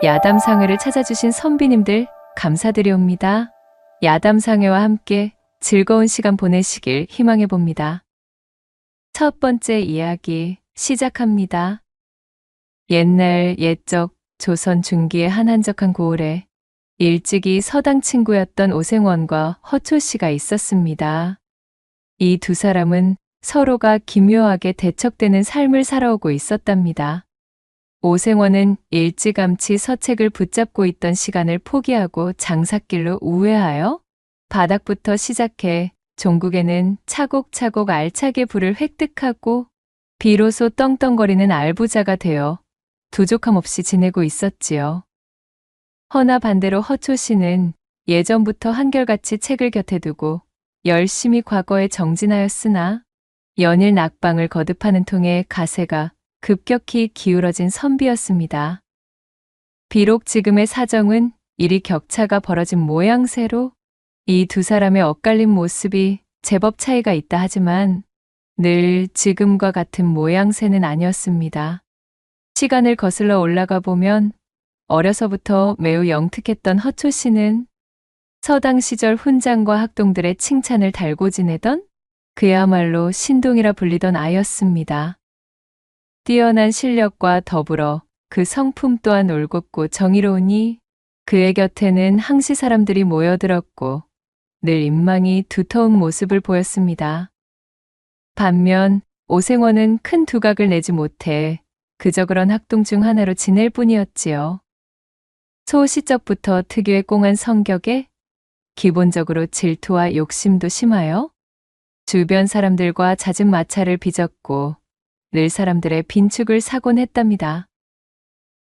야담상회를 찾아주신 선비님들 감사드리옵니다. 야담상회와 함께 즐거운 시간 보내시길 희망해 봅니다. 첫 번째 이야기 시작합니다. 옛날 옛적 조선 중기의 한 한적한 고을에 일찍이 서당 친구였던 오생원과 허초씨가 있었습니다. 이 두 사람은 서로가 기묘하게 대척되는 삶을 살아오고 있었답니다. 오생원은 일찌감치 서책을 붙잡고 있던 시간을 포기하고 장삿길로 우회하여 바닥부터 시작해 종국에는 차곡차곡 알차게 부를 획득하고 비로소 떵떵거리는 알부자가 되어 부족함 없이 지내고 있었지요. 허나 반대로 허초씨는 예전부터 한결같이 책을 곁에 두고 열심히 과거에 정진하였으나 연일 낙방을 거듭하는 통에 가세가 급격히 기울어진 선비였습니다. 비록 지금의 사정은 이리 격차가 벌어진 모양새로 이 두 사람의 엇갈린 모습이 제법 차이가 있다 하지만 늘 지금과 같은 모양새는 아니었습니다. 시간을 거슬러 올라가 보면 어려서부터 매우 영특했던 허초씨는 서당 시절 훈장과 학동들의 칭찬을 달고 지내던 그야말로 신동이라 불리던 아이였습니다. 뛰어난 실력과 더불어 그 성품 또한 올곧고 정의로우니 그의 곁에는 항시 사람들이 모여들었고 늘 인망이 두터운 모습을 보였습니다. 반면 오생원은 큰 두각을 내지 못해 그저 그런 학동 중 하나로 지낼 뿐이었지요. 소시적부터 특유의 꽁한 성격에 기본적으로 질투와 욕심도 심하여 주변 사람들과 잦은 마찰을 빚었고 늘 사람들의 빈축을 사곤 했답니다.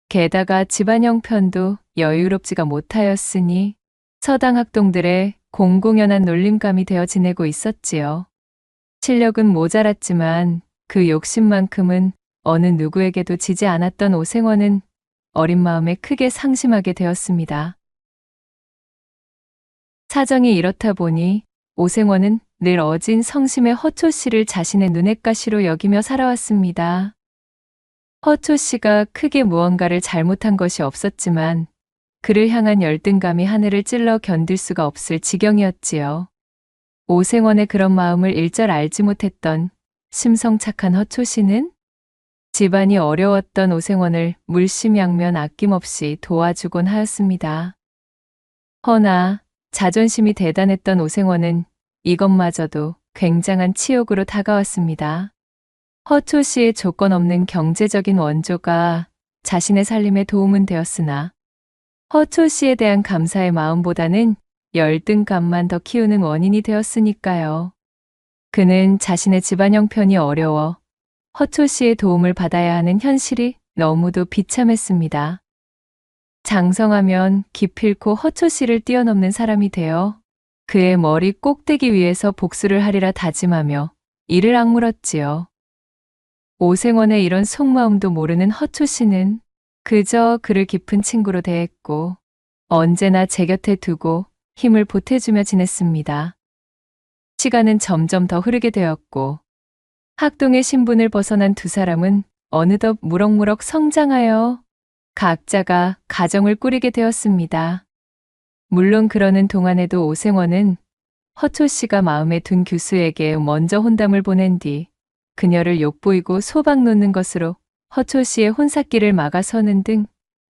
게다가 집안 형편도 여유롭지가 못하였으니 서당 학동들의 공공연한 놀림감이 되어 지내고 있었지요. 실력은 모자랐지만 그 욕심만큼은 어느 누구에게도 지지 않았던 오생원은 어린 마음에 크게 상심하게 되었습니다. 사정이 이렇다 보니 오생원은 늘 어진 성심의 허초씨를 자신의 눈엣가시로 여기며 살아왔습니다. 허초씨가 크게 무언가를 잘못한 것이 없었지만 그를 향한 열등감이 하늘을 찔러 견딜 수가 없을 지경이었지요. 오생원의 그런 마음을 일절 알지 못했던 심성착한 허초씨는 집안이 어려웠던 오생원을 물심양면 아낌없이 도와주곤 하였습니다. 허나 자존심이 대단했던 오생원은 이것마저도 굉장한 치욕으로 다가왔습니다. 허초씨의 조건 없는 경제적인 원조가 자신의 살림에 도움은 되었으나 허초씨에 대한 감사의 마음보다는 열등감만 더 키우는 원인이 되었으니까요. 그는 자신의 집안 형편이 어려워 허초씨의 도움을 받아야 하는 현실이 너무도 비참했습니다. 장성하면 기필코 허초씨를 뛰어넘는 사람이 되어 그의 머리 꼭대기 위에서 복수를 하리라 다짐하며 이를 악물었지요. 오생원의 이런 속마음도 모르는 허초씨는 그저 그를 깊은 친구로 대했고 언제나 제 곁에 두고 힘을 보태주며 지냈습니다. 시간은 점점 더 흐르게 되었고 학동의 신분을 벗어난 두 사람은 어느덧 무럭무럭 성장하여 각자가 가정을 꾸리게 되었습니다. 물론 그러는 동안에도 오생원은 허초씨가 마음에 둔 교수에게 먼저 혼담을 보낸 뒤 그녀를 욕보이고 소박 놓는 것으로 허초씨의 혼삿길을 막아서는 등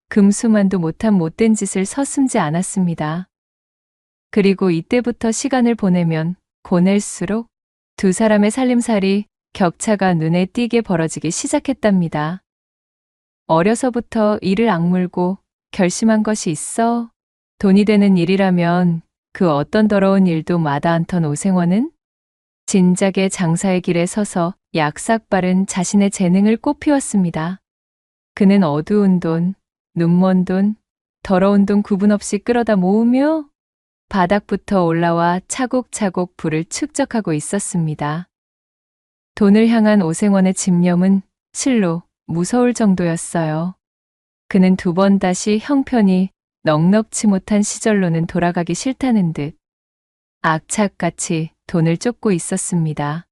금수만도 못한 못된 짓을 서슴지 않았습니다. 그리고 이때부터 시간을 보내면 보낼수록 두 사람의 살림살이 격차가 눈에 띄게 벌어지기 시작했답니다. 어려서부터 이를 악물고 결심한 것이 있어 돈이 되는 일이라면 그 어떤 더러운 일도 마다 않던 오생원은 진작에 장사의 길에 서서 약삭빠른 자신의 재능을 꽃피웠습니다. 그는 어두운 돈, 눈먼 돈, 더러운 돈 구분 없이 끌어다 모으며 바닥부터 올라와 차곡차곡 부를 축적하고 있었습니다. 돈을 향한 오생원의 집념은 실로 무서울 정도였어요. 그는 두 번 다시 형편이 넉넉지 못한 시절로는 돌아가기 싫다는 듯 악착같이 돈을 쫓고 있었습니다.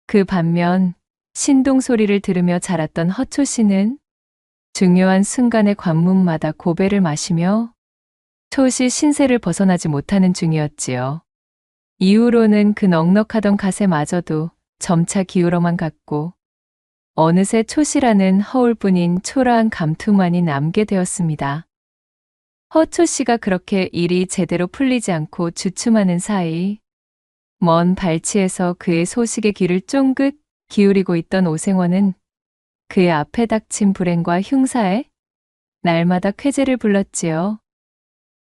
그 반면 신동 소리를 들으며 자랐던 허초씨는 중요한 순간의 관문마다 고배를 마시며 초시 신세를 벗어나지 못하는 중이었지요. 이후로는 그 넉넉하던 갓에마저도 점차 기울어만 갔고 어느새 초시라는 허울뿐인 초라한 감투만이 남게 되었습니다. 허초 씨가 그렇게 일이 제대로 풀리지 않고 주춤하는 사이 먼 발치에서 그의 소식에 귀를 쫑긋 기울이고 있던 오생원은 그의 앞에 닥친 불행과 흉사에 날마다 쾌재를 불렀지요.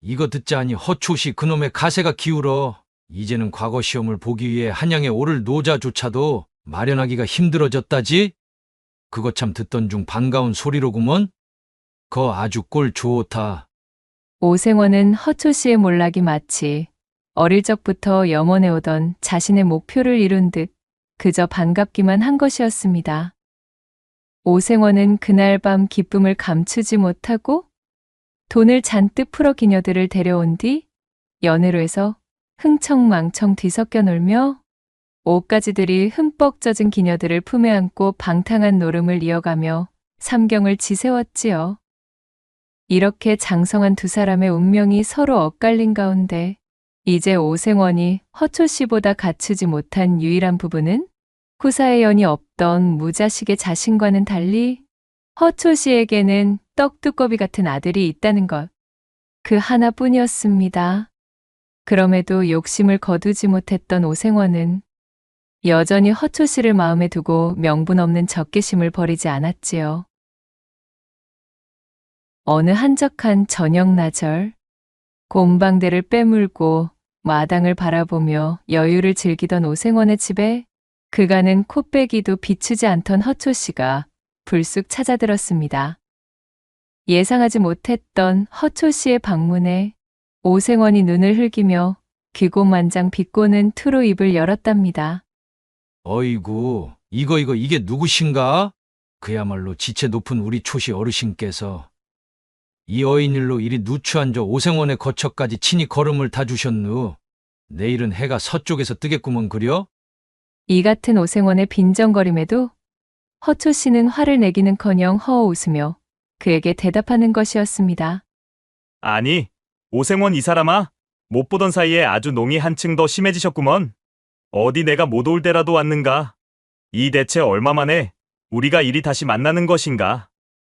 이거 듣자하니 허초시 그놈의 가세가 기울어. 이제는 과거 시험을 보기 위해 한양에 오를 노자조차도 마련하기가 힘들어졌다지? 그거 참 듣던 중 반가운 소리로구먼? 거 아주 꼴 좋다. 오생원은 허초 씨의 몰락이 마치 어릴 적부터 염원해오던 자신의 목표를 이룬 듯 그저 반갑기만 한 것이었습니다. 오생원은 그날 밤 기쁨을 감추지 못하고 돈을 잔뜩 풀어 기녀들을 데려온 뒤 연회로에서 흥청망청 뒤섞여 놀며 옷가지들이 흠뻑 젖은 기녀들을 품에 안고 방탕한 노름을 이어가며 삼경을 지새웠지요. 이렇게 장성한 두 사람의 운명이 서로 엇갈린 가운데 이제 오생원이 허초 씨보다 갖추지 못한 유일한 부분은 후사의 연이 없던 무자식의 자신과는 달리 허초 씨에게는 떡두꺼비 같은 아들이 있다는 것. 그 하나뿐이었습니다. 그럼에도 욕심을 거두지 못했던 오생원은 여전히 허초 씨를 마음에 두고 명분 없는 적개심을 버리지 않았지요. 어느 한적한 저녁 나절, 곰방대를 빼물고 마당을 바라보며 여유를 즐기던 오생원의 집에 그간은 코빼기도 비추지 않던 허초 씨가 불쑥 찾아들었습니다. 예상하지 못했던 허초 씨의 방문에 오생원이 눈을 흘기며 귀고만장 비꼬는 투로 입을 열었답니다. 어이구, 이게 누구신가? 그야말로 지체 높은 우리 초시 어르신께서 이 어인일로 이리 누추한 저 오생원의 거처까지 친히 걸음을 다 주셨누. 내일은 해가 서쪽에서 뜨겠구먼 그려? 이 같은 오생원의 빈정거림에도 허초 씨는 화를 내기는커녕 허어 웃으며 그에게 대답하는 것이었습니다. 아니, 오생원 이 사람아, 못 보던 사이에 아주 농이 한층 더 심해지셨구먼. 어디 내가 못 올 때라도 왔는가? 이 대체 얼마 만에 우리가 이리 다시 만나는 것인가?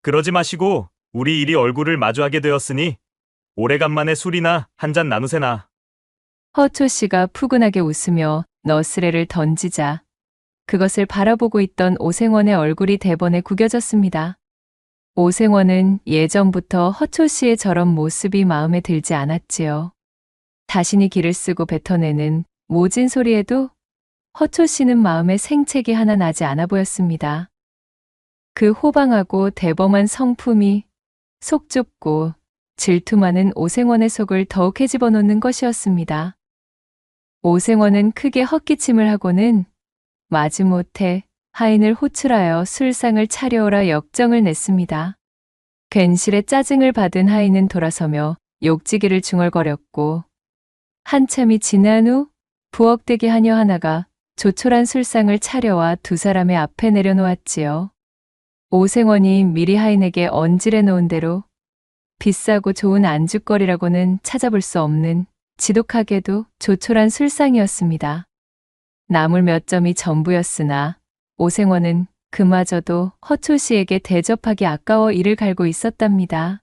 그러지 마시고 우리 이리 얼굴을 마주하게 되었으니 오래간만에 술이나 한잔 나누세나. 허초 씨가 푸근하게 웃으며 너스레를 던지자 그것을 바라보고 있던 오생원의 얼굴이 대번에 구겨졌습니다. 오생원은 예전부터 허초 씨의 저런 모습이 마음에 들지 않았지요. 자신이 기를 쓰고 뱉어내는 모진 소리에도 허초 씨는 마음에 생채기 하나 나지 않아 보였습니다. 그 호방하고 대범한 성품이 속 좁고 질투 많은 오생원의 속을 더욱 헤집어 놓는 것이었습니다. 오생원은 크게 헛기침을 하고는 마지못해 하인을 호출하여 술상을 차려오라 역정을 냈습니다. 괜시레 짜증을 받은 하인은 돌아서며 욕지기를 중얼거렸고 한참이 지난 후 부엌대기 하녀 하나가 조촐한 술상을 차려와 두 사람의 앞에 내려놓았지요. 오생원이 미리 하인에게 언질해 놓은 대로 비싸고 좋은 안주거리라고는 찾아볼 수 없는 지독하게도 조촐한 술상이었습니다. 나물 몇 점이 전부였으나 오생원은 그마저도 허초 씨에게 대접하기 아까워 이를 갈고 있었답니다.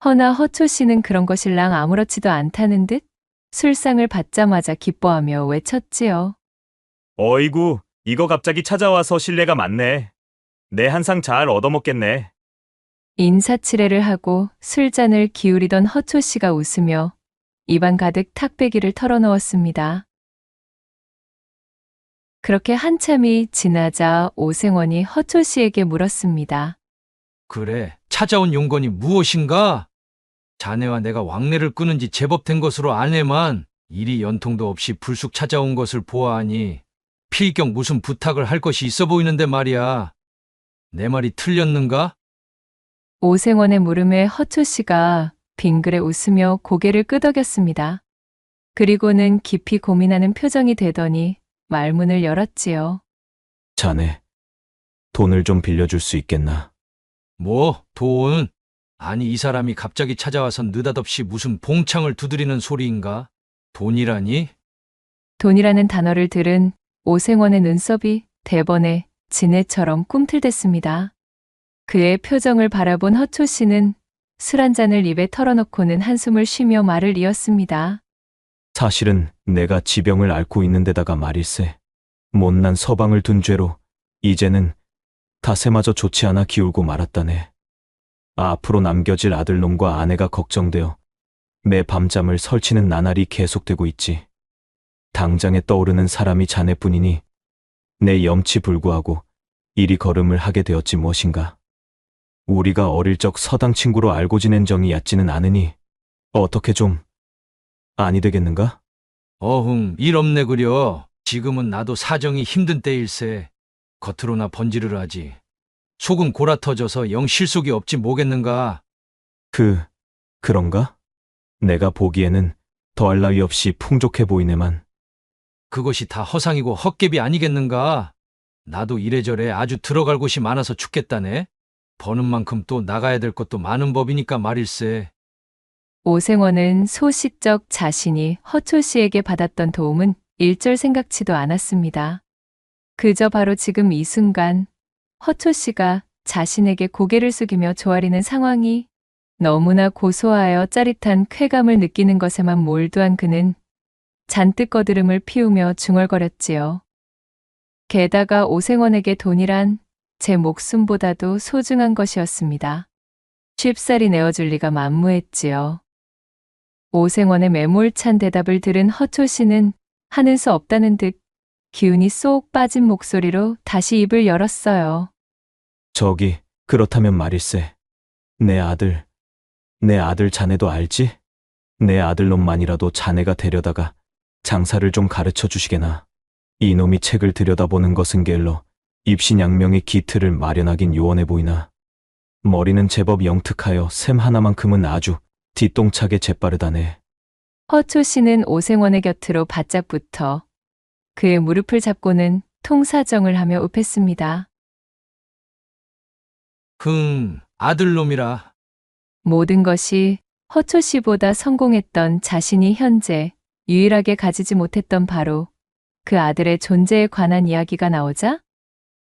허나 허초 씨는 그런 것일랑 아무렇지도 않다는 듯 술상을 받자마자 기뻐하며 외쳤지요. 어이구, 이거 갑자기 찾아와서 실례가 많네. 내 한 상 잘 얻어먹겠네. 인사치레를 하고 술잔을 기울이던 허초 씨가 웃으며 입안 가득 탁배기를 털어넣었습니다. 그렇게 한참이 지나자 오생원이 허초 씨에게 물었습니다. 그래, 찾아온 용건이 무엇인가? 자네와 내가 왕래를 끊은 지 제법 된 것으로 아네만 이리 연통도 없이 불쑥 찾아온 것을 보아하니 필경 무슨 부탁을 할 것이 있어 보이는데 말이야. 내 말이 틀렸는가? 오생원의 물음에 허초 씨가 빙그레 웃으며 고개를 끄덕였습니다. 그리고는 깊이 고민하는 표정이 되더니 말문을 열었지요. 자네, 돈을 좀 빌려줄 수 있겠나? 뭐, 돈? 아니, 이 사람이 갑자기 찾아와서 느닷없이 무슨 봉창을 두드리는 소리인가? 돈이라니? 돈이라는 단어를 들은 오생원의 눈썹이 대번에 지네처럼 꿈틀댔습니다. 그의 표정을 바라본 허초 씨는 술 한 잔을 입에 털어넣고는 한숨을 쉬며 말을 이었습니다. 사실은 내가 지병을 앓고 있는 데다가 말일세. 못난 서방을 둔 죄로 이제는 다세마저 좋지 않아 기울고 말았다네. 앞으로 남겨질 아들놈과 아내가 걱정되어 매 밤잠을 설치는 나날이 계속되고 있지. 당장에 떠오르는 사람이 자네뿐이니 내 염치불구하고 이리 걸음을 하게 되었지 무엇인가. 우리가 어릴 적 서당 친구로 알고 지낸 정이 얕지는 않으니 어떻게 좀 아니 되겠는가? 어흥, 일 없네 그려. 지금은 나도 사정이 힘든 때일세. 겉으로나 번지르르 하지. 속은 골아터져서 영 실속이 없지 뭐겠는가. 그런가? 내가 보기에는 더할 나위 없이 풍족해 보이네만. 그것이 다 허상이고 헛개비 아니겠는가. 나도 이래저래 아주 들어갈 곳이 많아서 죽겠다네. 버는 만큼 또 나가야 될 것도 많은 법이니까 말일세. 오생원은 소식적 자신이 허초 씨에게 받았던 도움은 일절 생각지도 않았습니다. 그저 바로 지금 이 순간 허초 씨가 자신에게 고개를 숙이며 조아리는 상황이 너무나 고소하여 짜릿한 쾌감을 느끼는 것에만 몰두한 그는 잔뜩 거드름을 피우며 중얼거렸지요. 게다가 오생원에게 돈이란 제 목숨보다도 소중한 것이었습니다. 쉽사리 내어줄 리가 만무했지요. 오생원의 매몰찬 대답을 들은 허초 씨는 하는 수 없다는 듯 기운이 쏙 빠진 목소리로 다시 입을 열었어요. 저기 그렇다면 말일세. 내 아들 자네도 알지? 내 아들놈만이라도 자네가 데려다가 장사를 좀 가르쳐 주시게나. 이놈이 책을 들여다보는 것은 게을러 입신양명의 기틀을 마련하긴 요원해 보이나. 머리는 제법 영특하여 샘 하나만큼은 아주 뒤똥차게 재빠르다네. 허초 씨는 오생원의 곁으로 바짝 붙어 그의 무릎을 잡고는 통사정을 하며 읍했습니다. 아들놈이라. 모든 것이 허초 씨보다 성공했던 자신이 현재 유일하게 가지지 못했던 바로 그 아들의 존재에 관한 이야기가 나오자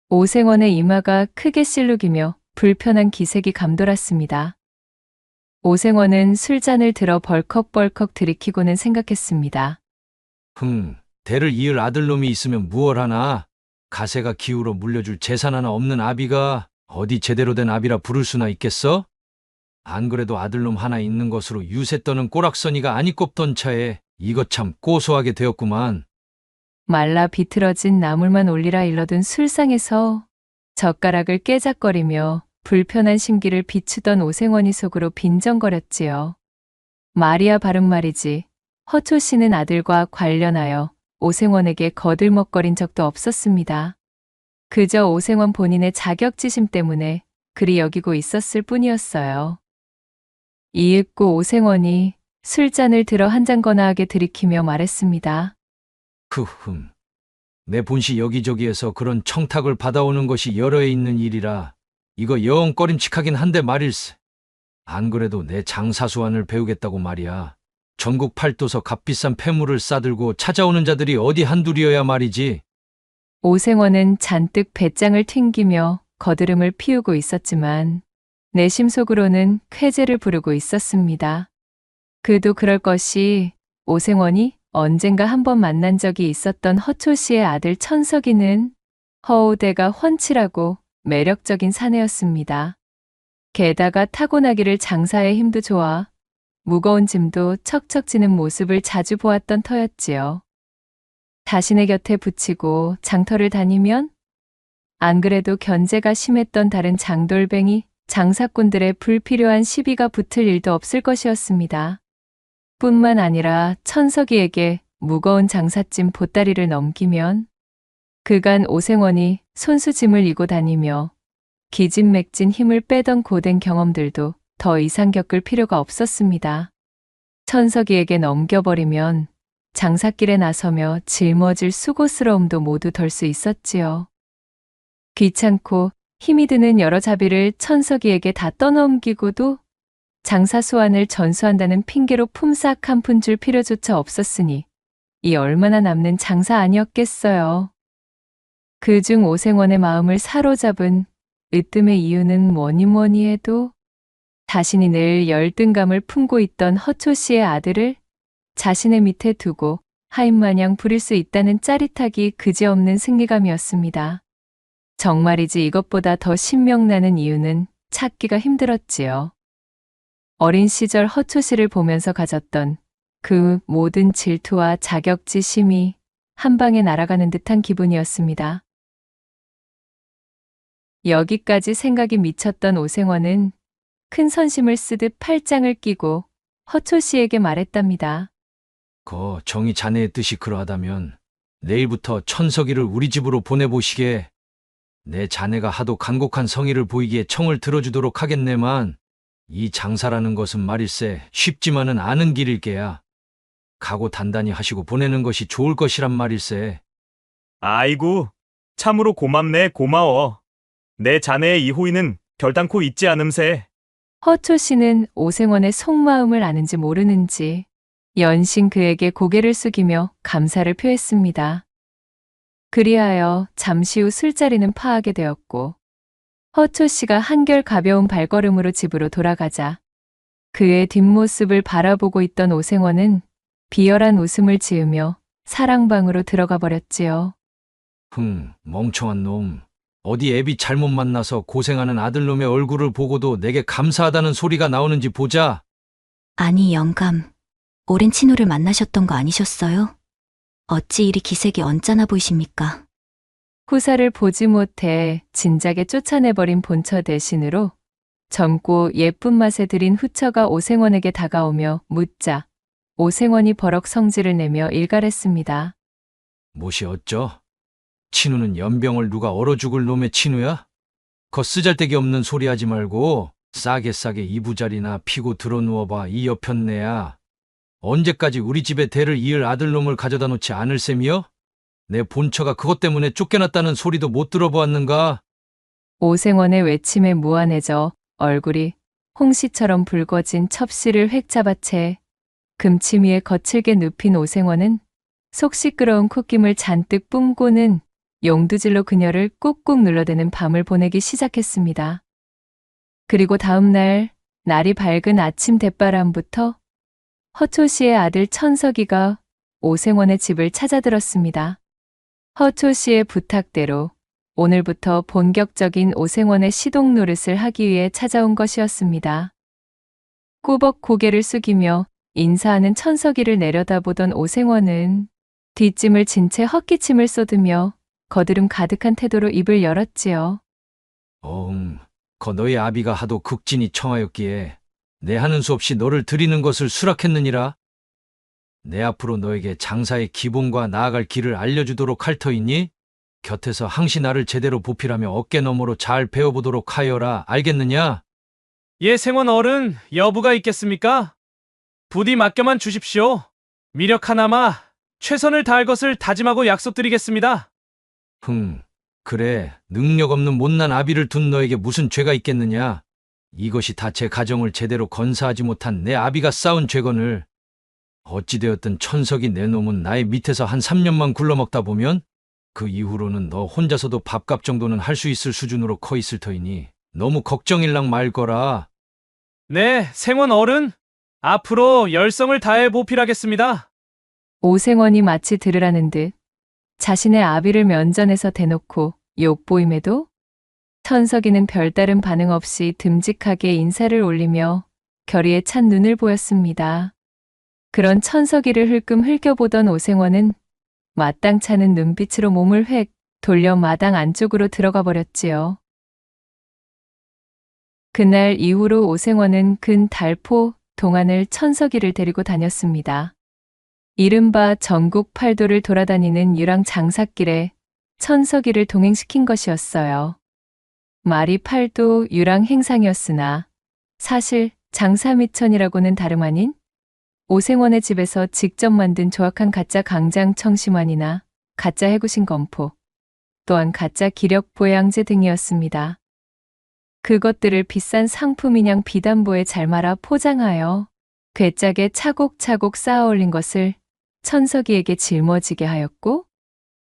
오생원의 이마가 크게 실룩이며 불편한 기색이 감돌았습니다. 오생원은 술잔을 들어 벌컥벌컥 들이키고는 생각했습니다. 대를 이을 아들놈이 있으면 무얼 하나. 가세가 기우로 물려줄 재산 하나 없는 아비가 어디 제대로 된 아비라 부를 수나 있겠어? 안 그래도 아들놈 하나 있는 것으로 유세 떠는 꼬락서니가 아니 꼽던 차에 이것 참 고소하게 되었구만. 말라 비틀어진 나물만 올리라 일러둔 술상에서 젓가락을 깨작거리며 불편한 심기를 비추던 오생원이 속으로 빈정거렸지요. 말이야 바른 말이지. 허초 씨는 아들과 관련하여 오생원에게 거들먹거린 적도 없었습니다. 그저 오생원 본인의 자격지심 때문에 그리 여기고 있었을 뿐이었어요. 이윽고 오생원이 술잔을 들어 한 잔 거나하게 들이키며 말했습니다. 내 본시 여기저기에서 그런 청탁을 받아오는 것이 여러 해 있는 일이라 이거 영 꺼림칙하긴 한데 말일세. 안 그래도 내 장사수완을 배우겠다고 말이야. 전국 팔도서 값비싼 폐물을 싸들고 찾아오는 자들이 어디 한둘이어야 말이지. 오생원은 잔뜩 배짱을 튕기며 거드름을 피우고 있었지만 내심 속으로는 쾌재를 부르고 있었습니다. 그도 그럴 것이 오생원이 언젠가 한번 만난 적이 있었던 허초 씨의 아들 천석이는 허우대가 훤칠하고 매력적인 사내였습니다. 게다가 타고나기를 장사의 힘도 좋아 무거운 짐도 척척 지는 모습을 자주 보았던 터였지요. 자신의 곁에 붙이고 장터를 다니면 안 그래도 견제가 심했던 다른 장돌뱅이 장사꾼들의 불필요한 시비가 붙을 일도 없을 것이었습니다. 뿐만 아니라 천석이에게 무거운 장삿짐 보따리를 넘기면 그간 오생원이 손수짐을 이고 다니며 기진맥진 힘을 빼던 고된 경험들도 더 이상 겪을 필요가 없었습니다. 천석이에게 넘겨버리면 장사길에 나서며 짊어질 수고스러움도 모두 덜 수 있었지요. 귀찮고 힘이 드는 여러 자비를 천석이에게 다 떠넘기고도 장사 소환을 전수한다는 핑계로 품삯 한 푼 줄 필요조차 없었으니 이 얼마나 남는 장사 아니었겠어요. 그중 오생원의 마음을 사로잡은 으뜸의 이유는 뭐니 해도 자신이 늘 열등감을 품고 있던 허초 씨의 아들을 자신의 밑에 두고 하인마냥 부릴 수 있다는 짜릿하기 그지없는 승리감이었습니다. 정말이지 이것보다 더 신명나는 이유는 찾기가 힘들었지요. 어린 시절 허초 씨를 보면서 가졌던 그 모든 질투와 자격지심이 한 방에 날아가는 듯한 기분이었습니다. 여기까지 생각이 미쳤던 오생원은 큰 선심을 쓰듯 팔짱을 끼고 허초 씨에게 말했답니다. 정이 자네의 뜻이 그러하다면 내일부터 천석이를 우리 집으로 보내보시게. 내 자네가 하도 간곡한 성의를 보이기에 청을 들어주도록 하겠네만 이 장사라는 것은 말일세 쉽지만은 않은 길일게야. 각오 단단히 하시고 보내는 것이 좋을 것이란 말일세. 아이고, 참으로 고맙네, 고마워. 내 자네의 이 호의는 결단코 잊지 않음세. 허초 씨는 오생원의 속마음을 아는지 모르는지 연신 그에게 고개를 숙이며 감사를 표했습니다. 그리하여 잠시 후 술자리는 파하게 되었고 허초 씨가 한결 가벼운 발걸음으로 집으로 돌아가자 그의 뒷모습을 바라보고 있던 오생원은 비열한 웃음을 지으며 사랑방으로 들어가 버렸지요. 멍청한 놈. 어디 애비 잘못 만나서 고생하는 아들놈의 얼굴을 보고도 내게 감사하다는 소리가 나오는지 보자. 아니, 영감. 오랜 친구를 만나셨던 거 아니셨어요? 어찌 이리 기색이 언짢아 보이십니까? 후사를 보지 못해 진작에 쫓아내버린 본처 대신으로 젊고 예쁜 맛에 들인 후처가 오생원에게 다가오며 묻자 오생원이 버럭 성질을 내며 일갈했습니다. 못이 어쩌? 친우는 연병을 누가 얼어 죽을 놈의 친우야? 쓰잘데기 없는 소리 하지 말고 싸게 이부자리나 피고 들어 누워봐. 이 여편네야. 언제까지 우리 집에 대를 이을 아들놈을 가져다 놓지 않을 셈이여? 내 본처가 그것 때문에 쫓겨났다는 소리도 못 들어보았는가? 오생원의 외침에 무안해져 얼굴이 홍시처럼 붉어진 첩씨를 획 잡아 채 금치미에 거칠게 눕힌 오생원은 속 시끄러운 콧김을 잔뜩 뿜고는 용두질로 그녀를 꾹꾹 눌러대는 밤을 보내기 시작했습니다. 그리고 다음 날이 밝은 아침 대바람부터 허초 씨의 아들 천석이가 오생원의 집을 찾아들었습니다. 허초 씨의 부탁대로 오늘부터 본격적인 오생원의 시동 노릇을 하기 위해 찾아온 것이었습니다. 꾸벅 고개를 숙이며 인사하는 천석이를 내려다보던 오생원은 뒷짐을 진 채 헛기침을 쏟으며 거드름 가득한 태도로 입을 열었지요. 너희 아비가 하도 극진히 청하였기에 내 하는 수 없이 너를 드리는 것을 수락했느니라. 내 앞으로 너에게 장사의 기본과 나아갈 길을 알려주도록 할 터이니 곁에서 항시 나를 제대로 보필하며 어깨너머로 잘 배워보도록 하여라. 알겠느냐? 예, 생원 어른, 여부가 있겠습니까? 부디 맡겨만 주십시오. 미력 하나마 최선을 다할 것을 다짐하고 약속드리겠습니다. 그래. 능력 없는 못난 아비를 둔 너에게 무슨 죄가 있겠느냐? 이것이 다 제 가정을 제대로 건사하지 못한 내 아비가 쌓은 죄건을 어찌되었든 천석이 내 놈은 나의 밑에서 한 3년만 굴러먹다 보면 그 이후로는 너 혼자서도 밥값 정도는 할 수 있을 수준으로 커 있을 터이니 너무 걱정일랑 말거라. 네, 생원 어른, 앞으로 열성을 다해 보필하겠습니다. 오생원이 마치 들으라는 듯 자신의 아비를 면전에서 대놓고 욕보임에도 천석이는 별다른 반응 없이 듬직하게 인사를 올리며 결의에 찬 눈을 보였습니다. 그런 천석이를 흘끔 흘겨보던 오생원은 마땅찮은 눈빛으로 몸을 획 돌려 마당 안쪽으로 들어가 버렸지요. 그날 이후로 오생원은 근 달포 동안을 천석이를 데리고 다녔습니다. 이른바 전국 팔도를 돌아다니는 유랑 장사길에 천석이를 동행시킨 것이었어요. 말이 팔도 유랑 행상이었으나 사실 장사미천이라고는 다름 아닌 오생원의 집에서 직접 만든 조악한 가짜 강장 청심환이나 가짜 해구신 검포, 또한 가짜 기력 보양제 등이었습니다. 그것들을 비싼 상품인양 비단보에 잘 말아 포장하여 괴짝에 차곡차곡 쌓아 올린 것을 천석이에게 짊어지게 하였고,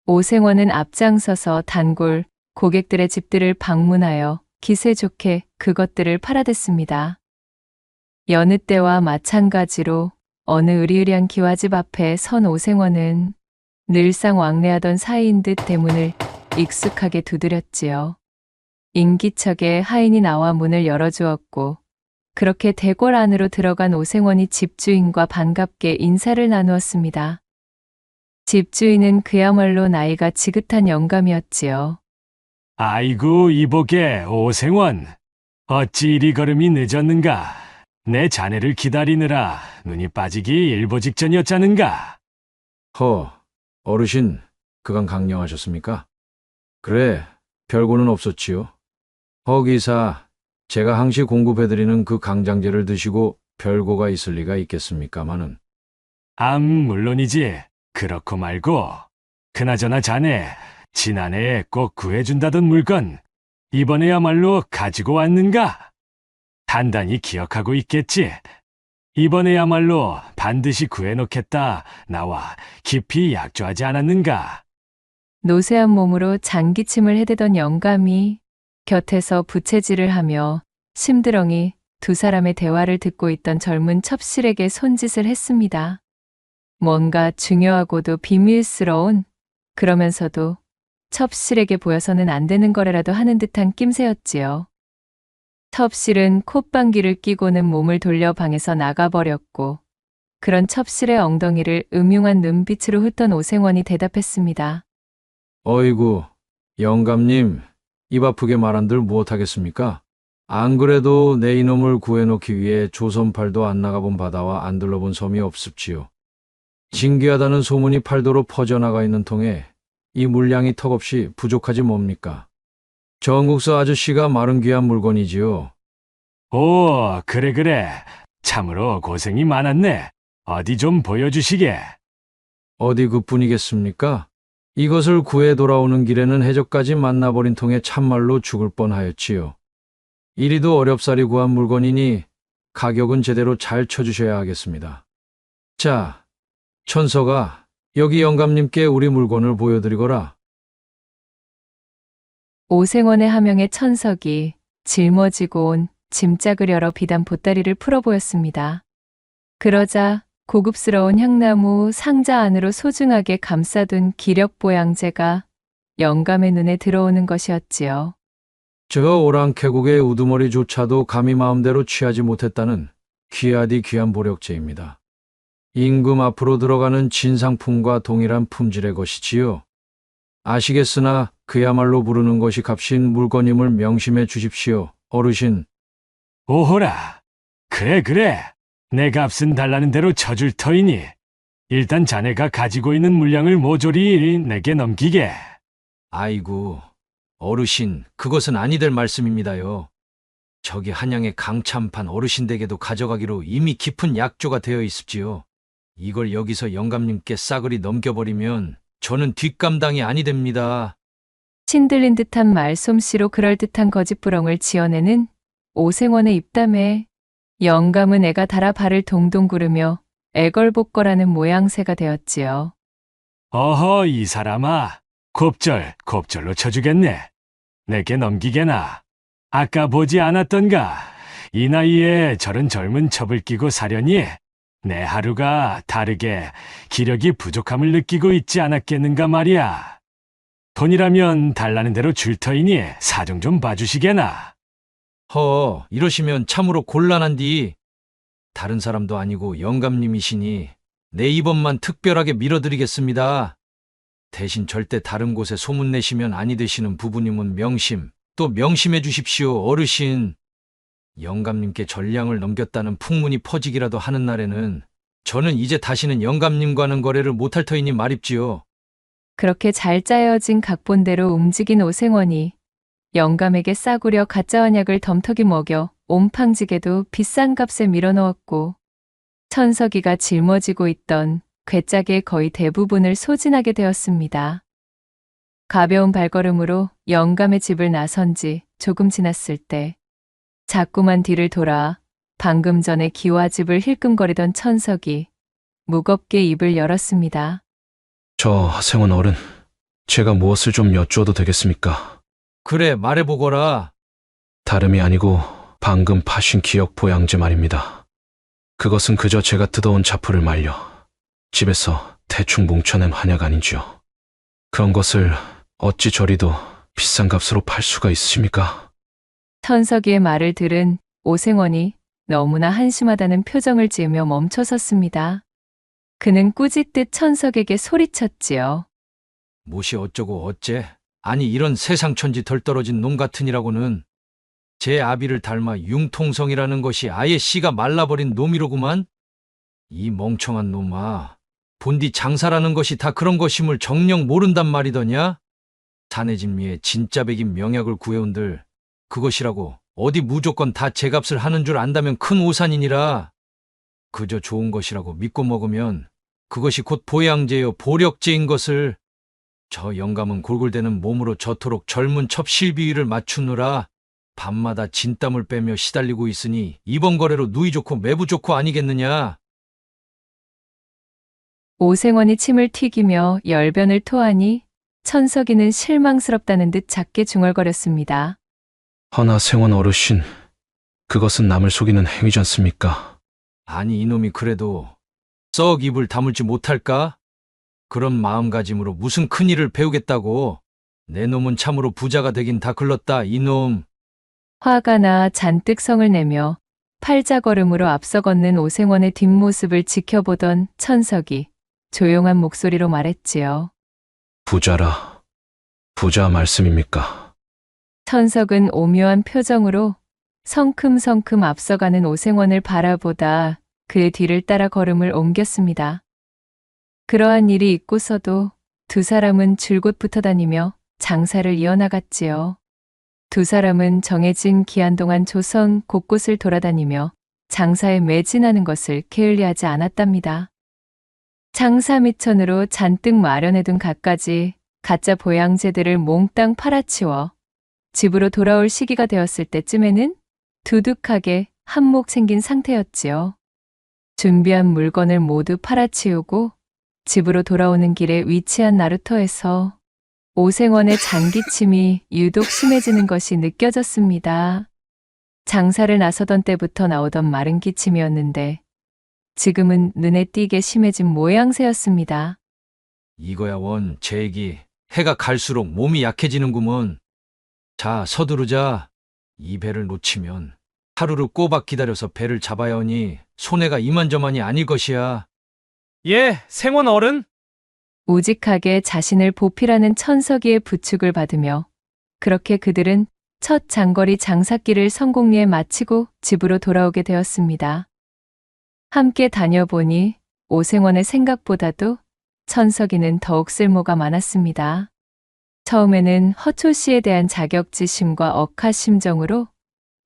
오생원은 앞장서서 단골 고객들의 집들을 방문하여 기세 좋게 그것들을 팔아댔습니다. 여느 때와 마찬가지로 어느 으리으리한 기와집 앞에 선 오생원은 늘상 왕래하던 사이인 듯 대문을 익숙하게 두드렸지요. 인기척에 하인이 나와 문을 열어주었고, 그렇게 대궐 안으로 들어간 오생원이 집주인과 반갑게 인사를 나누었습니다. 집주인은 그야말로 나이가 지긋한 영감이었지요. 아이고 이보게 오생원, 어찌 이리 걸음이 늦었는가? 내 자네를 기다리느라 눈이 빠지기 일보 직전이었자는가? 어르신, 그간 강령하셨습니까? 그래, 별고는 없었지요. 기사, 제가 항시 공급해드리는 그 강장제를 드시고 별고가 있을 리가 있겠습니까마는. 물론이지. 그렇고 말고. 그나저나 자네, 지난해에 꼭 구해준다던 물건, 이번에야말로 가지고 왔는가? 단단히 기억하고 있겠지. 이번에야말로 반드시 구해놓겠다. 나와 깊이 약조하지 않았는가? 노쇠한 몸으로 장기침을 해대던 영감이 곁에서 부채질을 하며 심드렁이 두 사람의 대화를 듣고 있던 젊은 첩실에게 손짓을 했습니다. 뭔가 중요하고도 비밀스러운, 그러면서도 첩실에게 보여서는 안 되는 거래라도 하는 듯한 낌새였지요. 첩실은 콧방귀를 뀌고는 몸을 돌려 방에서 나가버렸고, 그런 첩실의 엉덩이를 음흉한 눈빛으로 훑던 오생원이 대답했습니다. 어이구, 영감님, 입 아프게 말한들 무엇하겠습니까? 안 그래도 내 이놈을 구해놓기 위해 조선팔도 안 나가본 바다와 안 둘러본 섬이 없습지요. 진귀하다는 소문이 팔도로 퍼져나가 있는 통에 이 물량이 턱없이 부족하지 뭡니까? 전국서 아저씨가 마른 귀한 물건이지요. 오, 그래. 참으로 고생이 많았네. 어디 좀 보여주시게. 어디 그뿐이겠습니까? 이것을 구해 돌아오는 길에는 해적까지 만나버린 통에 참말로 죽을 뻔하였지요. 이리도 어렵사리 구한 물건이니 가격은 제대로 잘 쳐주셔야 하겠습니다. 자, 천서가 여기 영감님께 우리 물건을 보여드리거라. 오생원의 하명에 천석이 짊어지고 온 짐짝을 열어 비단 보따리를 풀어 보였습니다. 그러자 고급스러운 향나무 상자 안으로 소중하게 감싸둔 기력보양제가 영감의 눈에 들어오는 것이었지요. 저 오랑캐국의 우두머리조차도 감히 마음대로 취하지 못했다는 귀하디 귀한 보력제입니다. 임금 앞으로 들어가는 진상품과 동일한 품질의 것이지요. 아시겠으나 그야말로 부르는 것이 값인 물건임을 명심해 주십시오, 어르신. 오호라. 그래. 내 값은 달라는 대로 쳐줄 터이니 일단 자네가 가지고 있는 물량을 모조리 내게 넘기게. 아이고, 어르신, 그것은 아니 될 말씀입니다요. 저기 한양의 강참판 어르신 댁에도 가져가기로 이미 깊은 약조가 되어 있습지요. 이걸 여기서 영감님께 싸그리 넘겨버리면 저는 뒷감당이 아니 됩니다. 신들린 듯한 말솜씨로 그럴듯한 거짓부렁을 지어내는 오생원의 입담에 영감은 애가 달아 발을 동동 구르며 애걸복걸하는 모양새가 되었지요. 어허, 이 사람아. 곱절로 쳐주겠네. 내게 넘기게나. 아까 보지 않았던가. 이 나이에 저런 젊은 첩을 끼고 사려니 내 하루가 다르게 기력이 부족함을 느끼고 있지 않았겠는가 말이야. 돈이라면 달라는 대로 줄 터이니 사정 좀 봐주시게나. 이러시면 참으로 곤란한디. 다른 사람도 아니고 영감님이시니 내 이번만 특별하게 밀어드리겠습니다. 대신 절대 다른 곳에 소문내시면 아니 되시는 부부님은 또 명심해 주십시오, 어르신. 영감님께 전량을 넘겼다는 풍문이 퍼지기라도 하는 날에는 저는 이제 다시는 영감님과는 거래를 못할 터이니 말입지요. 그렇게 잘 짜여진 각본대로 움직인 오생원이 영감에게 싸구려 가짜 언약을 덤터기 먹여 옴팡지게도 비싼 값에 밀어넣었고, 천석이가 짊어지고 있던 괴짝의 거의 대부분을 소진하게 되었습니다. 가벼운 발걸음으로 영감의 집을 나선 지 조금 지났을 때 자꾸만 뒤를 돌아 방금 전에 기와집을 힐끔거리던 천석이 무겁게 입을 열었습니다. 저 하생원 어른, 제가 무엇을 좀 여쭈어도 되겠습니까? 그래, 말해보거라. 다름이 아니고 방금 파신 기억 보양제 말입니다. 그것은 그저 제가 뜯어온 자포를 말려 집에서 대충 뭉쳐낸 한약 아닌지요. 그런 것을 어찌 저리도 비싼 값으로 팔 수가 있으십니까? 천석이의 말을 들은 오생원이 너무나 한심하다는 표정을 지으며 멈춰섰습니다. 그는 꾸짖듯 천석에게 소리쳤지요. 못이 어쩌고 어째? 아니, 이런 세상천지 덜 떨어진 놈 같으니라고는 제 아비를 닮아 융통성이라는 것이 아예 씨가 말라버린 놈이로구만. 이 멍청한 놈아, 본디 장사라는 것이 다 그런 것임을 정녕 모른단 말이더냐? 자네 집리에 진짜 백인 명약을 구해온들 그것이라고 어디 무조건 다 제값을 하는 줄 안다면 큰 오산이니라. 그저 좋은 것이라고 믿고 먹으면 그것이 곧 보양제요 보력제인 것을. 저 영감은 골골대는 몸으로 저토록 젊은 첩실비위를 맞추느라 밤마다 진땀을 빼며 시달리고 있으니 이번 거래로 누이 좋고 매부 좋고 아니겠느냐. 오생원이 침을 튀기며 열변을 토하니 천석이는 실망스럽다는 듯 작게 중얼거렸습니다. 허나 생원 어르신, 그것은 남을 속이는 행위지 않습니까? 아니, 이놈이 그래도 썩 입을 다물지 못할까? 그런 마음가짐으로 무슨 큰일을 배우겠다고. 내 놈은 참으로 부자가 되긴 다 글렀다, 이놈. 화가 나 잔뜩 성을 내며 팔자걸음으로 앞서 걷는 오생원의 뒷모습을 지켜보던 천석이 조용한 목소리로 말했지요. 부자라. 부자 말씀입니까? 천석은 오묘한 표정으로 성큼성큼 앞서가는 오생원을 바라보다 그의 뒤를 따라 걸음을 옮겼습니다. 그러한 일이 있고서도 두 사람은 줄곧 붙어 다니며 장사를 이어나갔지요. 두 사람은 정해진 기한 동안 조선 곳곳을 돌아다니며 장사에 매진하는 것을 게을리하지 않았답니다. 장사 미천으로 잔뜩 마련해둔 갖가지 가짜 보양제들을 몽땅 팔아치워 집으로 돌아올 시기가 되었을 때쯤에는 두둑하게 한몫 생긴 상태였지요. 준비한 물건을 모두 팔아치우고 집으로 돌아오는 길에 위치한 나루터에서 오생원의 잔기침이 유독 심해지는 것이 느껴졌습니다. 장사를 나서던 때부터 나오던 마른 기침이었는데 지금은 눈에 띄게 심해진 모양새였습니다. 이거야 원, 제 얘기. 해가 갈수록 몸이 약해지는구먼. 자, 서두르자. 이 배를 놓치면 하루를 꼬박 기다려서 배를 잡아야 하니 손해가 이만저만이 아닐 것이야. 예, 생원 어른. 우직하게 자신을 보필하는 천석이의 부축을 받으며 그렇게 그들은 첫 장거리 장사길을 성공리에 마치고 집으로 돌아오게 되었습니다. 함께 다녀보니 오생원의 생각보다도 천석이는 더욱 쓸모가 많았습니다. 처음에는 허초 씨에 대한 자격지심과 억하심정으로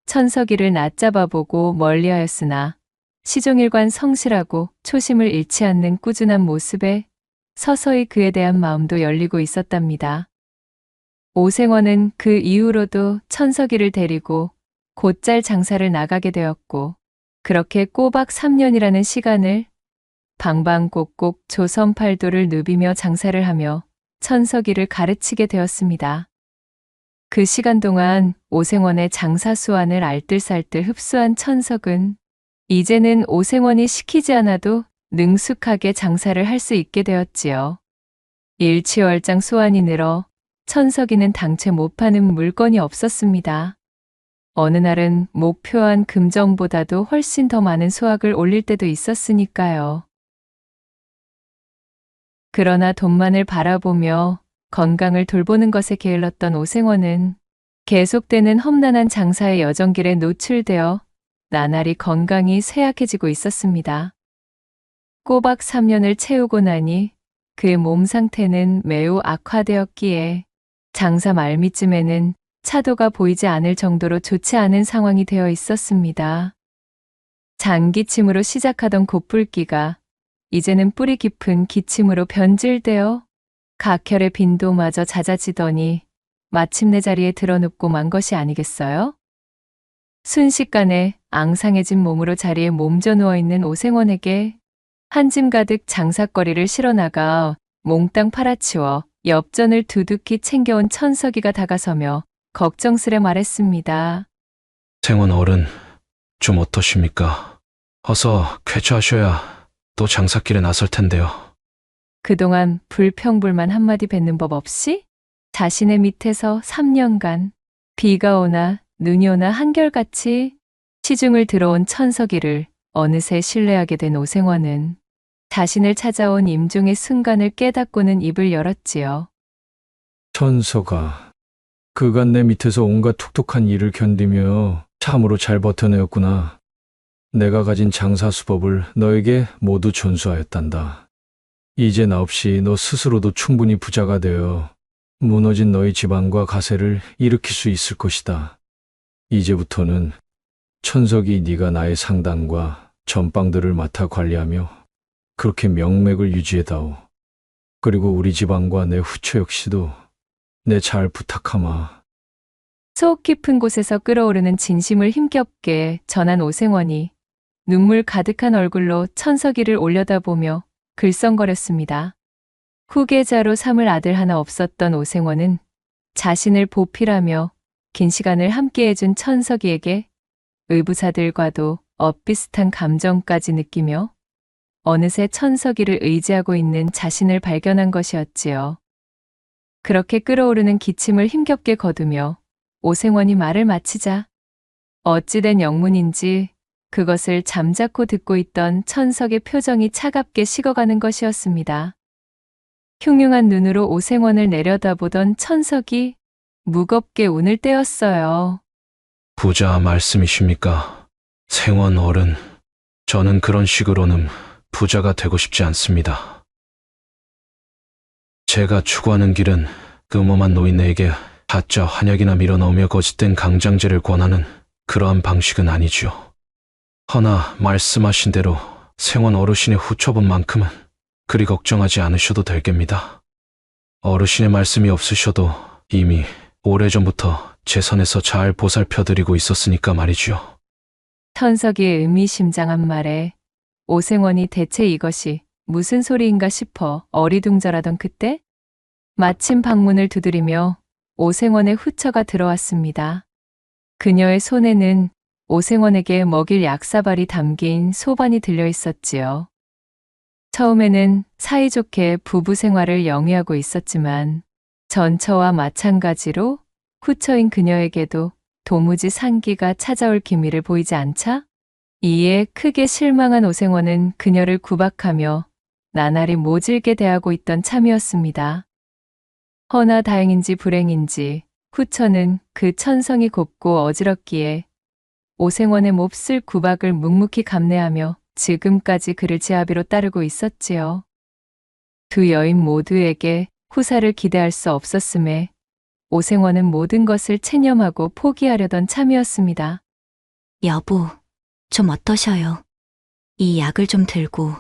천석이를 낮잡아보고 멀리하였으나 시종일관 성실하고 초심을 잃지 않는 꾸준한 모습에 서서히 그에 대한 마음도 열리고 있었답니다. 오생원은 그 이후로도 천석이를 데리고 곧잘 장사를 나가게 되었고 그렇게 꼬박 3년이라는 시간을 방방곡곡 조선팔도를 누비며 장사를 하며 천석이를 가르치게 되었습니다. 그 시간 동안 오생원의 장사 수완을 알뜰살뜰 흡수한 천석은 이제는 오생원이 시키지 않아도 능숙하게 장사를 할 수 있게 되었지요. 일취월장 수완이 늘어 천석이는 당최 못 파는 물건이 없었습니다. 어느 날은 목표한 금정보다도 훨씬 더 많은 수확을 올릴 때도 있었으니까요. 그러나 돈만을 바라보며 건강을 돌보는 것에 게을렀던 오생원은 계속되는 험난한 장사의 여정길에 노출되어 나날이 건강이 쇠약해지고 있었습니다. 꼬박 3년을 채우고 나니 그의 몸 상태는 매우 악화되었기에 장사 말미쯤에는 차도가 보이지 않을 정도로 좋지 않은 상황이 되어 있었습니다. 잔기침으로 시작하던 곧불기가 이제는 뿌리 깊은 기침으로 변질되어 각혈의 빈도마저 잦아지더니 마침내 자리에 드러눕고 만 것이 아니겠어요? 순식간에 앙상해진 몸으로 자리에 몸져 누워있는 오생원에게 한 짐 가득 장사거리를 실어나가 몽땅 팔아치워 엽전을 두둑히 챙겨온 천석이가 다가서며 걱정스레 말했습니다. 생원 어른, 좀 어떠십니까? 어서 쾌차하셔야 또 장사길에 나설 텐데요. 그동안 불평불만 한마디 뱉는 법 없이 자신의 밑에서 3년간 비가 오나 눈이 오나 한결같이 시중을 들어온 천석이를 어느새 신뢰하게 된 오생원은 자신을 찾아온 임종의 순간을 깨닫고는 입을 열었지요. 천서가, 그간 내 밑에서 온갖 툭툭한 일을 견디며 참으로 잘 버텨내었구나. 내가 가진 장사 수법을 너에게 모두 전수하였단다. 이제 나 없이 너 스스로도 충분히 부자가 되어 무너진 너희 집안과 가세를 일으킬 수 있을 것이다. 이제부터는 천석이 네가 나의 상단과 전방들을 맡아 관리하며 그렇게 명맥을 유지해다오. 그리고 우리 집안과 내 후처 역시도 내 잘 부탁하마. 속 깊은 곳에서 끓어오르는 진심을 힘겹게 전한 오생원이 눈물 가득한 얼굴로 천석이를 올려다보며 글썽거렸습니다. 후계자로 삼을 아들 하나 없었던 오생원은 자신을 보필하며 긴 시간을 함께해준 천석이에게 의부사들과도 엇비슷한 감정까지 느끼며 어느새 천석이를 의지하고 있는 자신을 발견한 것이었지요. 그렇게 끓어오르는 기침을 힘겹게 거두며 오생원이 말을 마치자 어찌된 영문인지 그것을 잠자코 듣고 있던 천석의 표정이 차갑게 식어가는 것이었습니다. 흉흉한 눈으로 오생원을 내려다보던 천석이 무겁게 운을 떼었어요. 부자 말씀이십니까? 생원 어른, 저는 그런 식으로는 부자가 되고 싶지 않습니다. 제가 추구하는 길은 음험한 노인네에게 가짜 환약이나 밀어넣으며 거짓된 강장제를 권하는 그러한 방식은 아니지요. 허나 말씀하신 대로 생원 어르신의 후처분 만큼은 그리 걱정하지 않으셔도 될 geb니다. 어르신의 말씀이 없으셔도 이미 오래전부터 제 선에서 잘 보살펴드리고 있었으니까 말이지요. 천석이의 의미심장한 말에 오생원이 대체 이것이 무슨 소리인가 싶어 어리둥절하던 그때 마침 방문을 두드리며 오생원의 후처가 들어왔습니다. 그녀의 손에는 오생원에게 먹일 약사발이 담긴 소반이 들려 있었지요. 처음에는 사이좋게 부부 생활을 영위하고 있었지만 전처와 마찬가지로 후처인 그녀에게도 도무지 상기가 찾아올 기미를 보이지 않자 이에 크게 실망한 오생원은 그녀를 구박하며 나날이 모질게 대하고 있던 참이었습니다. 허나 다행인지 불행인지 후처는 그 천성이 곱고 어지럽기에 오생원의 몹쓸 구박을 묵묵히 감내하며 지금까지 그를 제아비로 따르고 있었지요. 두 여인 모두에게 후사를 기대할 수 없었음에 오생원은 모든 것을 체념하고 포기하려던 참이었습니다. 여보, 좀 어떠셔요? 이 약을 좀 들고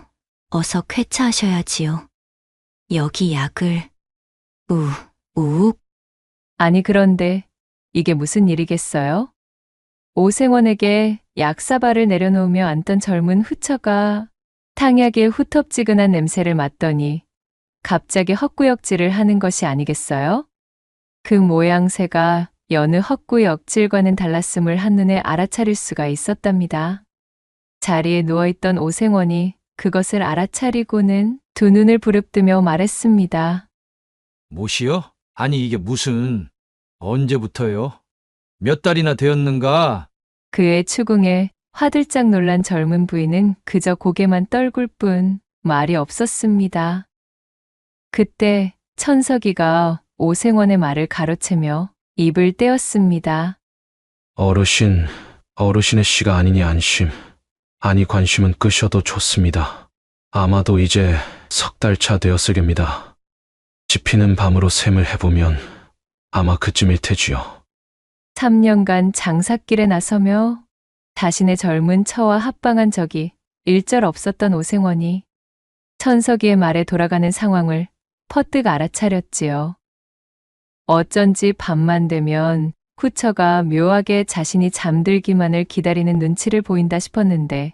어서 쾌차하셔야지요. 여기 약을 우욱. 아니 그런데 이게 무슨 일이겠어요? 오생원에게 약사발을 내려놓으며 앉던 젊은 후처가 탕약의 후텁지근한 냄새를 맡더니 갑자기 헛구역질을 하는 것이 아니겠어요? 그 모양새가 여느 헛구역질과는 달랐음을 한눈에 알아차릴 수가 있었답니다. 자리에 누워있던 오생원이 그것을 알아차리고는 두 눈을 부릅뜨며 말했습니다. 뭐시여? 아니 이게 무슨, 언제부터요? 몇 달이나 되었는가? 그의 추궁에 화들짝 놀란 젊은 부인은 그저 고개만 떨굴 뿐 말이 없었습니다. 그때 천석이가 오생원의 말을 가로채며 입을 떼었습니다. 어르신의 씨가 아니니 안심, 아니 관심은 끄셔도 좋습니다. 아마도 이제 석 달 차 되었을 geb니다. 지피는 밤으로 셈을 해보면 아마 그쯤일 테지요. 3년간 장삿길에 나서며 자신의 젊은 처와 합방한 적이 일절 없었던 오생원이 천석이의 말에 돌아가는 상황을 퍼뜩 알아차렸지요. 어쩐지 밤만 되면 후처가 묘하게 자신이 잠들기만을 기다리는 눈치를 보인다 싶었는데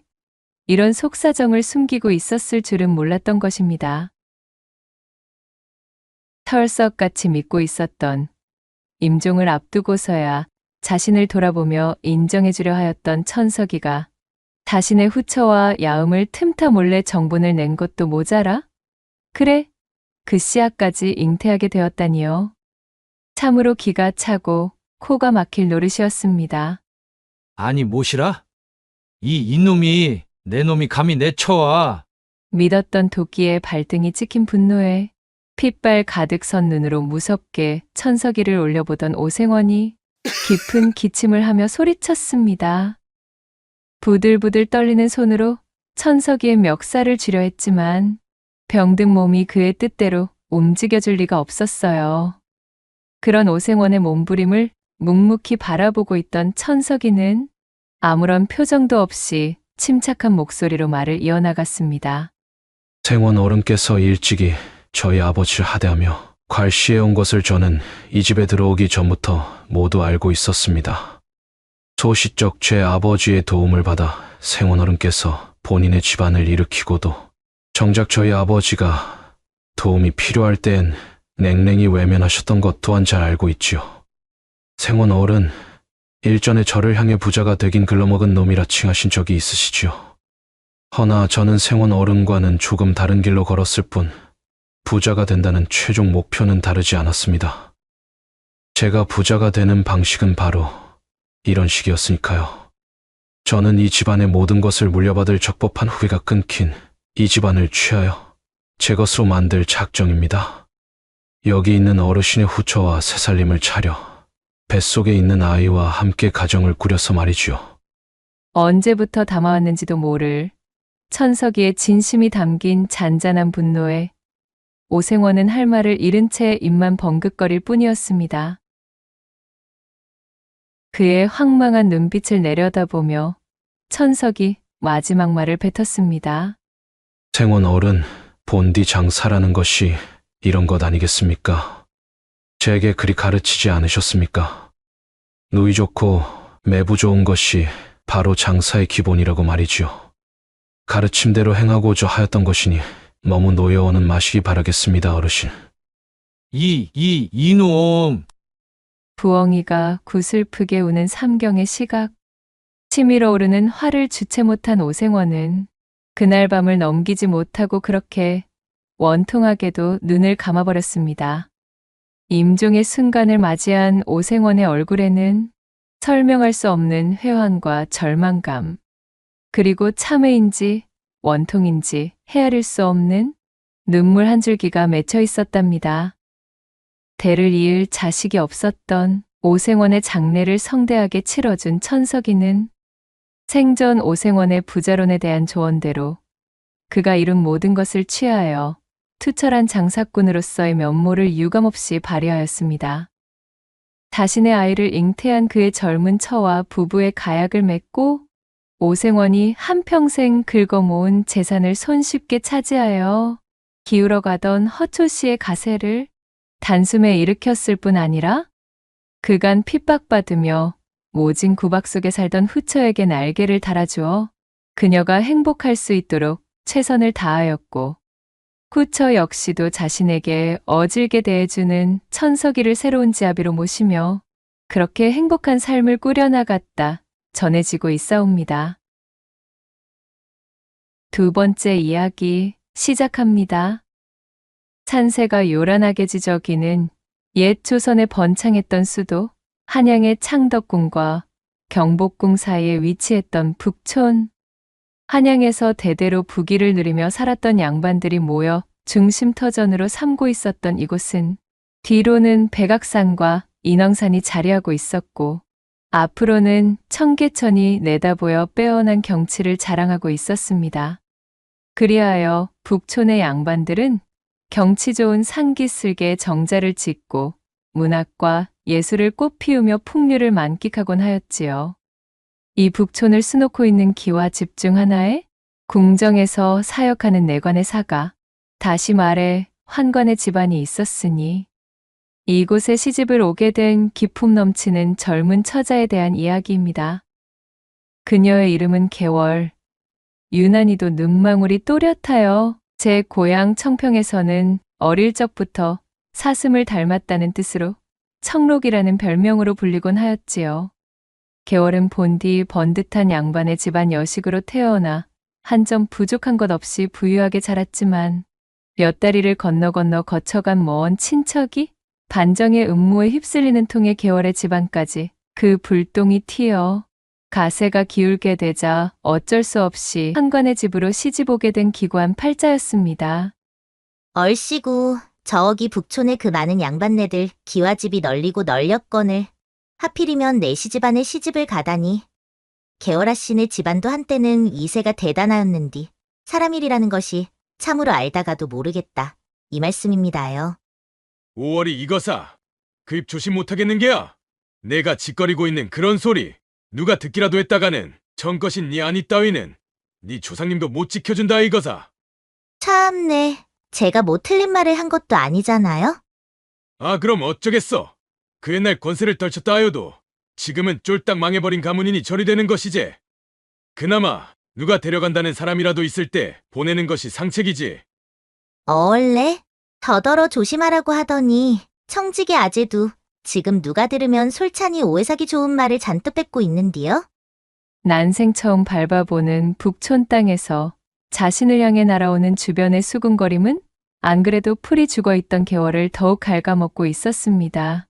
이런 속사정을 숨기고 있었을 줄은 몰랐던 것입니다. 털썩같이 믿고 있었던 임종을 앞두고서야 자신을 돌아보며 인정해주려 하였던 천석이가 자신의 후처와 야음을 틈타 몰래 정본을 낸 것도 모자라? 그래, 그 씨앗까지 잉태하게 되었다니요. 참으로 기가 차고 코가 막힐 노릇이었습니다. 아니 뭐시라? 이 이놈이 내 놈이 감히 내쳐와. 믿었던 도끼에 발등이 찍힌 분노에 핏발 가득 선 눈으로 무섭게 천석이를 올려보던 오생원이 깊은 기침을 하며 소리쳤습니다. 부들부들 떨리는 손으로 천석이의 멱살을 쥐려 했지만 병든 몸이 그의 뜻대로 움직여줄 리가 없었어요. 그런 오생원의 몸부림을 묵묵히 바라보고 있던 천석이는 아무런 표정도 없이 침착한 목소리로 말을 이어나갔습니다. 생원 어른께서 일찍이 저희 아버지를 하대하며 괄시해온 것을 저는 이 집에 들어오기 전부터 모두 알고 있었습니다. 소시적 제 아버지의 도움을 받아 생원 어른께서 본인의 집안을 일으키고도 정작 저희 아버지가 도움이 필요할 땐 냉랭히 외면하셨던 것 또한 잘 알고 있지요. 생원 어른, 일전에 저를 향해 부자가 되긴 글러먹은 놈이라 칭하신 적이 있으시지요. 허나 저는 생원 어른과는 조금 다른 길로 걸었을 뿐 부자가 된다는 최종 목표는 다르지 않았습니다. 제가 부자가 되는 방식은 바로 이런 식이었으니까요. 저는 이 집안의 모든 것을 물려받을 적법한 후회가 끊긴 이 집안을 취하여 제 것으로 만들 작정입니다. 여기 있는 어르신의 후처와 새살림을 차려 뱃속에 있는 아이와 함께 가정을 꾸려서 말이지요. 언제부터 담아왔는지도 모를 천석이의 진심이 담긴 잔잔한 분노에 오생원은 할 말을 잃은 채 입만 벙긋거릴 뿐이었습니다. 그의 황망한 눈빛을 내려다보며 천석이 마지막 말을 뱉었습니다. 생원 어른, 본디 장사라는 것이 이런 것 아니겠습니까? 제게 그리 가르치지 않으셨습니까? 누이 좋고 매부 좋은 것이 바로 장사의 기본이라고 말이지요. 가르침대로 행하고자 하였던 것이니 너무 노여워는 마시기 바라겠습니다, 어르신. 이놈! 부엉이가 구슬프게 우는 삼경의 시각, 치밀어 오르는 화를 주체 못한 오생원은 그날 밤을 넘기지 못하고 그렇게 원통하게도 눈을 감아버렸습니다. 임종의 순간을 맞이한 오생원의 얼굴에는 설명할 수 없는 회환과 절망감, 그리고 참회인지 원통인지 헤아릴 수 없는 눈물 한 줄기가 맺혀 있었답니다. 대를 이을 자식이 없었던 오생원의 장례를 성대하게 치러준 천석이는 생전 오생원의 부자론에 대한 조언대로 그가 이룬 모든 것을 취하여 투철한 장사꾼으로서의 면모를 유감없이 발휘하였습니다. 자신의 아이를 잉태한 그의 젊은 처와 부부의 가약을 맺고 오생원이 한평생 긁어모은 재산을 손쉽게 차지하여 기울어가던 허초 씨의 가세를 단숨에 일으켰을 뿐 아니라 그간 핍박받으며 모진 구박 속에 살던 후처에게 날개를 달아주어 그녀가 행복할 수 있도록 최선을 다하였고 후처 역시도 자신에게 어질게 대해주는 천석이를 새로운 지아비로 모시며 그렇게 행복한 삶을 꾸려나갔다 전해지고 있사옵니다. 두 번째 이야기 시작합니다. 산세가 요란하게 지저귀는 옛 조선에 번창했던 수도 한양의 창덕궁과 경복궁 사이에 위치했던 북촌. 한양에서 대대로 부귀를 누리며 살았던 양반들이 모여 중심터전으로 삼고 있었던 이곳은 뒤로는 백악산과 인왕산이 자리하고 있었고 앞으로는 청계천이 내다보여 빼어난 경치를 자랑하고 있었습니다. 그리하여 북촌의 양반들은 경치 좋은 산기슭에 정자를 짓고 문학과 예술을 꽃피우며 풍류를 만끽하곤 하였지요. 이 북촌을 수놓고 있는 기와 집중 하나에 궁정에서 사역하는 내관의 사가, 다시 말해 환관의 집안이 있었으니 이곳에 시집을 오게 된 기품 넘치는 젊은 처자에 대한 이야기입니다. 그녀의 이름은 개월. 유난히도 눈망울이 또렷하여 제 고향 청평에서는 어릴 적부터 사슴을 닮았다는 뜻으로 청록이라는 별명으로 불리곤 하였지요. 개월은 본디 번듯한 양반의 집안 여식으로 태어나 한 점 부족한 것 없이 부유하게 자랐지만 몇 다리를 건너 거쳐간 먼 친척이 반정의 음모에 휩쓸리는 통에 개월의 집안까지 그 불똥이 튀어 가세가 기울게 되자 어쩔 수 없이 한관의 집으로 시집오게 된 기구한 팔자였습니다. 얼씨구, 저기 북촌에 그 많은 양반네들 기와집이 널리고 널렸거늘 하필이면 내 시집안에 시집을 가다니. 개월아 씨네 집안도 한때는 위세가 대단하였는디 사람 일이라는 것이 참으로 알다가도 모르겠다. 이 말씀입니다요. 5월이 이거사. 그 입 조심 못하겠는 게야. 내가 짓거리고 있는 그런 소리 누가 듣기라도 했다가는 전것인 네 아니 따위는 네 조상님도 못 지켜준다 이거사. 참네, 제가 뭐 틀린 말을 한 것도 아니잖아요? 아 그럼 어쩌겠어. 그 옛날 권세를 떨쳤다 하여도 지금은 쫄딱 망해버린 가문이니 저리 되는 것이제. 그나마 누가 데려간다는 사람이라도 있을 때 보내는 것이 상책이지. 원래 더더러 조심하라고 하더니 청직의 아재도 지금 누가 들으면 솔찬히 오해사기 좋은 말을 잔뜩 뱉고 있는디요? 난생 처음 밟아보는 북촌 땅에서 자신을 향해 날아오는 주변의 수군거림은 안 그래도 풀이 죽어있던 개월을 더욱 갉아먹고 있었습니다.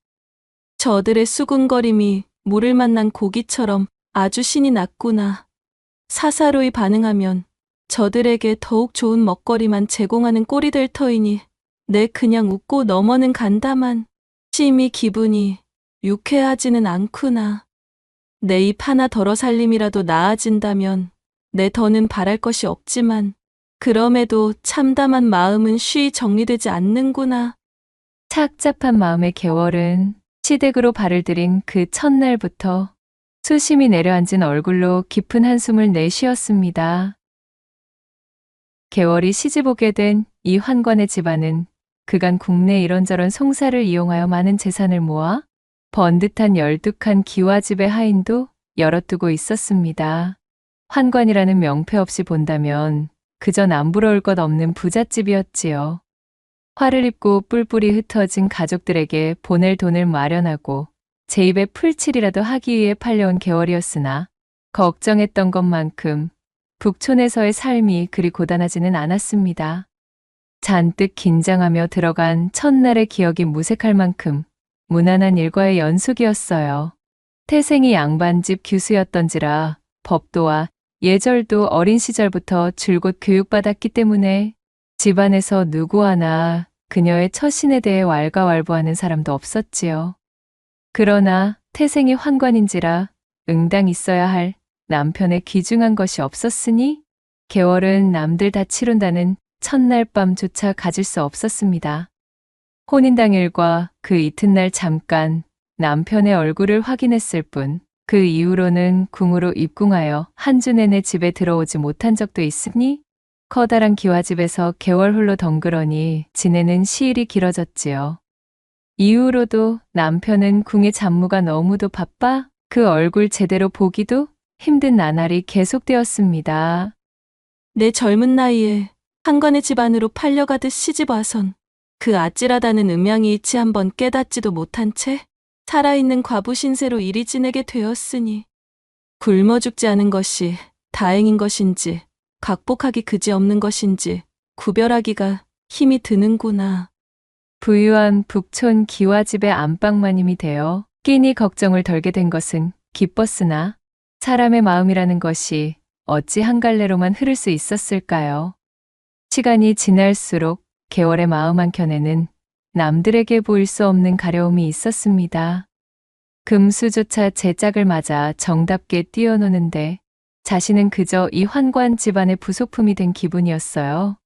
저들의 수군거림이 물을 만난 고기처럼 아주 신이 났구나. 사사로이 반응하면 저들에게 더욱 좋은 먹거리만 제공하는 꼴이 될 터이니 내 그냥 웃고 넘어는 간다만 심히 기분이 유쾌하지는 않구나. 내 입 하나 덜어 살림이라도 나아진다면 내 더는 바랄 것이 없지만 그럼에도 참담한 마음은 쉬이 정리되지 않는구나. 착잡한 마음의 개월은 시댁으로 발을 들인 그 첫날부터 수심이 내려앉은 얼굴로 깊은 한숨을 내쉬었습니다. 개월이 시집오게 된 이 환관의 집안은 그간 국내 이런저런 송사를 이용하여 많은 재산을 모아 번듯한 12칸 기와집의 하인도 열어두고 있었습니다. 환관이라는 명패 없이 본다면 그저 남부러울 것 없는 부잣집이었지요. 화를 입고 뿔뿔이 흩어진 가족들에게 보낼 돈을 마련하고 제 입에 풀칠이라도 하기 위해 팔려온 개월이었으나 걱정했던 것만큼 북촌에서의 삶이 그리 고단하지는 않았습니다. 잔뜩 긴장하며 들어간 첫날의 기억이 무색할 만큼 무난한 일과의 연속이었어요. 태생이 양반집 규수였던지라 법도와 예절도 어린 시절부터 줄곧 교육받았기 때문에 집안에서 누구 하나 그녀의 처신에 대해 왈가왈부하는 사람도 없었지요. 그러나 태생이 환관인지라 응당 있어야 할 남편의 귀중한 것이 없었으니 개월은 남들 다 치룬다는 첫날 밤조차 가질 수 없었습니다. 혼인 당일과 그 이튿날 잠깐 남편의 얼굴을 확인했을 뿐 그 이후로는 궁으로 입궁하여 한 주 내내 집에 들어오지 못한 적도 있으니 커다란 기와집에서 개월 홀로 덩그러니 지내는 시일이 길어졌지요. 이후로도 남편은 궁의 잡무가 너무도 바빠 그 얼굴 제대로 보기도 힘든 나날이 계속되었습니다. 내 젊은 나이에 한관의 집안으로 팔려가듯 시집와선 그 아찔하다는 음양이 이치 한번 깨닫지도 못한 채 살아있는 과부 신세로 이리 지내게 되었으니 굶어 죽지 않은 것이 다행인 것인지 각복하기 그지없는 것인지 구별하기가 힘이 드는구나. 부유한 북촌 기와집의 안방마님이 되어 끼니 걱정을 덜게 된 것은 기뻤으나 사람의 마음이라는 것이 어찌 한 갈래로만 흐를 수 있었을까요? 시간이 지날수록 개월의 마음 한켠에는 남들에게 보일 수 없는 가려움이 있었습니다. 금수조차 제 짝을 맞아 정답게 뛰어노는데 자신은 그저 이 환관 집안의 부속품이 된 기분이었어요.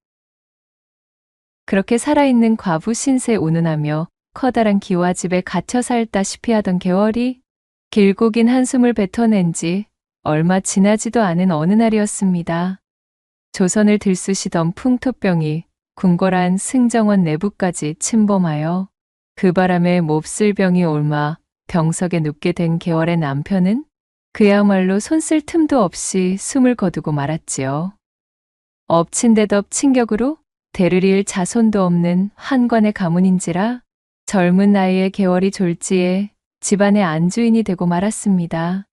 그렇게 살아있는 과부 신세 운운하며 커다란 기와집에 갇혀 살다시피 하던 개월이 길고 긴 한숨을 뱉어낸 지 얼마 지나지도 않은 어느 날이었습니다. 조선을 들쑤시던 풍토병이 궁궐한 승정원 내부까지 침범하여 그 바람에 몹쓸 병이 옮아 병석에 눕게 된 계월의 남편은 그야말로 손쓸 틈도 없이 숨을 거두고 말았지요. 엎친 데 덮친 격으로 대를 이을 자손도 없는 환관의 가문인지라 젊은 나이에 계월이 졸지에 집안의 안주인이 되고 말았습니다.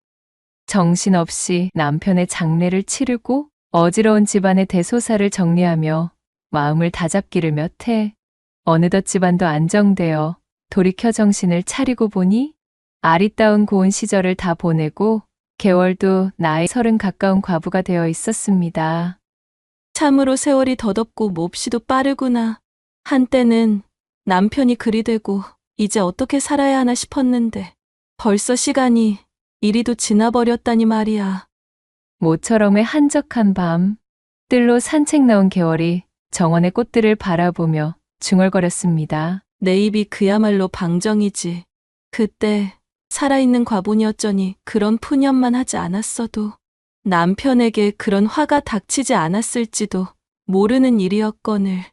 정신없이 남편의 장례를 치르고 어지러운 집안의 대소사를 정리하며 마음을 다잡기를 몇 해 어느덧 집안도 안정되어 돌이켜 정신을 차리고 보니 아리따운 고운 시절을 다 보내고 계월도 나이 30 가까운 과부가 되어 있었습니다. 참으로 세월이 더덥고 몹시도 빠르구나. 한때는 남편이 그리 되고 이제 어떻게 살아야 하나 싶었는데 벌써 시간이 이리도 지나버렸다니 말이야. 모처럼의 한적한 밤, 뜰로 산책 나온 계월이 정원의 꽃들을 바라보며 중얼거렸습니다. 내 입이 그야말로 방정이지. 그때 살아있는 과분이었더니 그런 푸념만 하지 않았어도 남편에게 그런 화가 닥치지 않았을지도 모르는 일이었거늘.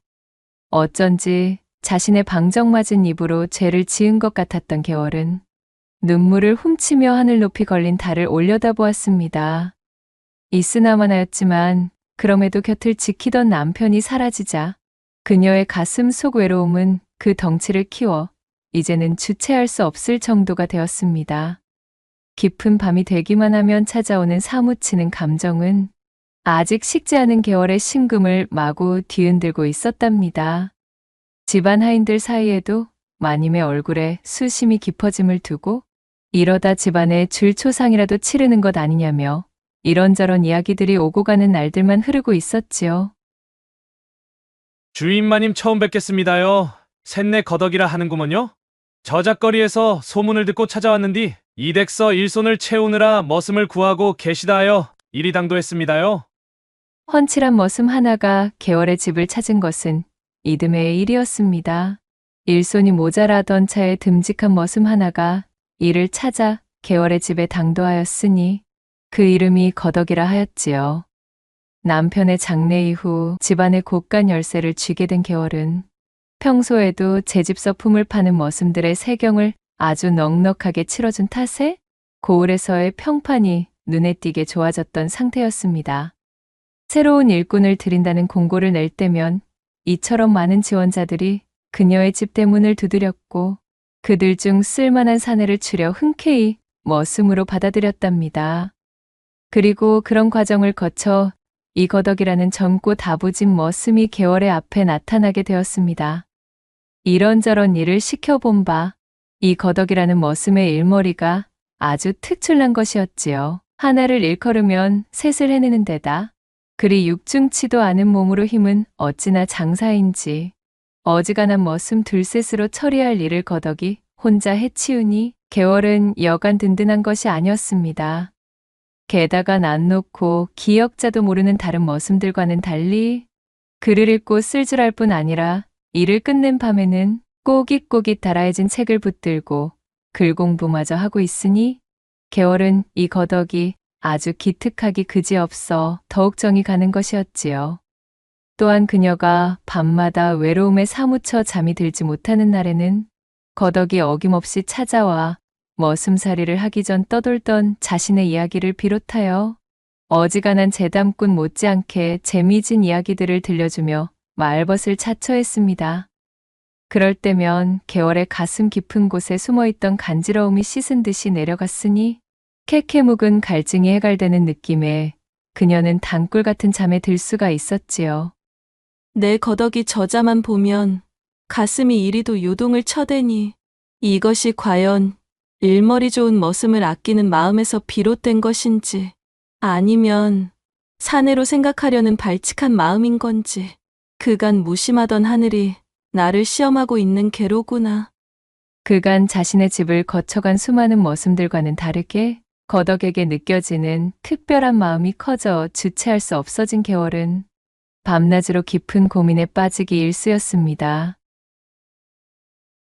어쩐지 자신의 방정맞은 입으로 죄를 지은 것 같았던 계월은 눈물을 훔치며 하늘 높이 걸린 달을 올려다보았습니다. 있으나마나였지만 그럼에도 곁을 지키던 남편이 사라지자 그녀의 가슴 속 외로움은 그 덩치를 키워 이제는 주체할 수 없을 정도가 되었습니다. 깊은 밤이 되기만 하면 찾아오는 사무치는 감정은 아직 식지 않은 계월의 심금을 마구 뒤흔들고 있었답니다. 집안 하인들 사이에도 마님의 얼굴에 수심이 깊어짐을 두고 이러다 집안에 줄초상이라도 치르는 것 아니냐며 이런저런 이야기들이 오고 가는 날들만 흐르고 있었지요. 주인마님 처음 뵙겠습니다요. 셋내 거덕이라 하는구먼요. 저작거리에서 소문을 듣고 찾아왔는디 이댁서 일손을 채우느라 머슴을 구하고 계시다 하여 이리 당도했습니다요. 훤칠한 머슴 하나가 계월의 집을 찾은 것은 이듬해의 일이었습니다. 일손이 모자라던 차에 듬직한 머슴 하나가 이를 찾아 계월의 집에 당도하였으니 그 이름이 거덕이라 하였지요. 남편의 장례 이후 집안의 곳간 열쇠를 쥐게 된 계월은 평소에도 제 집 서품을 파는 머슴들의 세경을 아주 넉넉하게 치러준 탓에 고을에서의 평판이 눈에 띄게 좋아졌던 상태였습니다. 새로운 일꾼을 들인다는 공고를 낼 때면 이처럼 많은 지원자들이 그녀의 집 대문을 두드렸고 그들 중 쓸만한 사내를 추려 흔쾌히 머슴으로 받아들였답니다. 그리고 그런 과정을 거쳐 이 거덕이라는 젊고 다부진 머슴이 계월의 앞에 나타나게 되었습니다. 이런저런 일을 시켜본 바 이 거덕이라는 머슴의 일머리가 아주 특출난 것이었지요. 하나를 일컬으면 셋을 해내는 데다 그리 육중치도 않은 몸으로 힘은 어찌나 장사인지 어지간한 머슴 둘셋으로 처리할 일을 거덕이 혼자 해치우니 계월은 여간 든든한 것이 아니었습니다. 게다가 난 놓고 기역자도 모르는 다른 머슴들과는 달리 글을 읽고 쓸 줄 알 뿐 아니라 일을 끝낸 밤에는 꼬깃꼬깃 달아해진 책을 붙들고 글 공부마저 하고 있으니 계월은 이 거덕이 아주 기특하기 그지없어 더욱 정이 가는 것이었지요. 또한 그녀가 밤마다 외로움에 사무쳐 잠이 들지 못하는 날에는 거덕이 어김없이 찾아와 머슴살이를 하기 전 떠돌던 자신의 이야기를 비롯하여 어지간한 재담꾼 못지않게 재미진 이야기들을 들려주며 말벗을 자처했습니다. 그럴 때면 계월의 가슴 깊은 곳에 숨어있던 간지러움이 씻은 듯이 내려갔으니 캐캐 묵은 갈증이 해갈되는 느낌에 그녀는 단꿀 같은 잠에 들 수가 있었지요. 내 거덕이 저자만 보면 가슴이 이리도 요동을 쳐대니 이것이 과연 일머리 좋은 머슴을 아끼는 마음에서 비롯된 것인지 아니면 사내로 생각하려는 발칙한 마음인 건지 그간 무심하던 하늘이 나를 시험하고 있는 계로구나. 그간 자신의 집을 거쳐간 수많은 머슴들과는 다르게 거덕에게 느껴지는 특별한 마음이 커져 주체할 수 없어진 계월은 밤낮으로 깊은 고민에 빠지기 일쑤였습니다.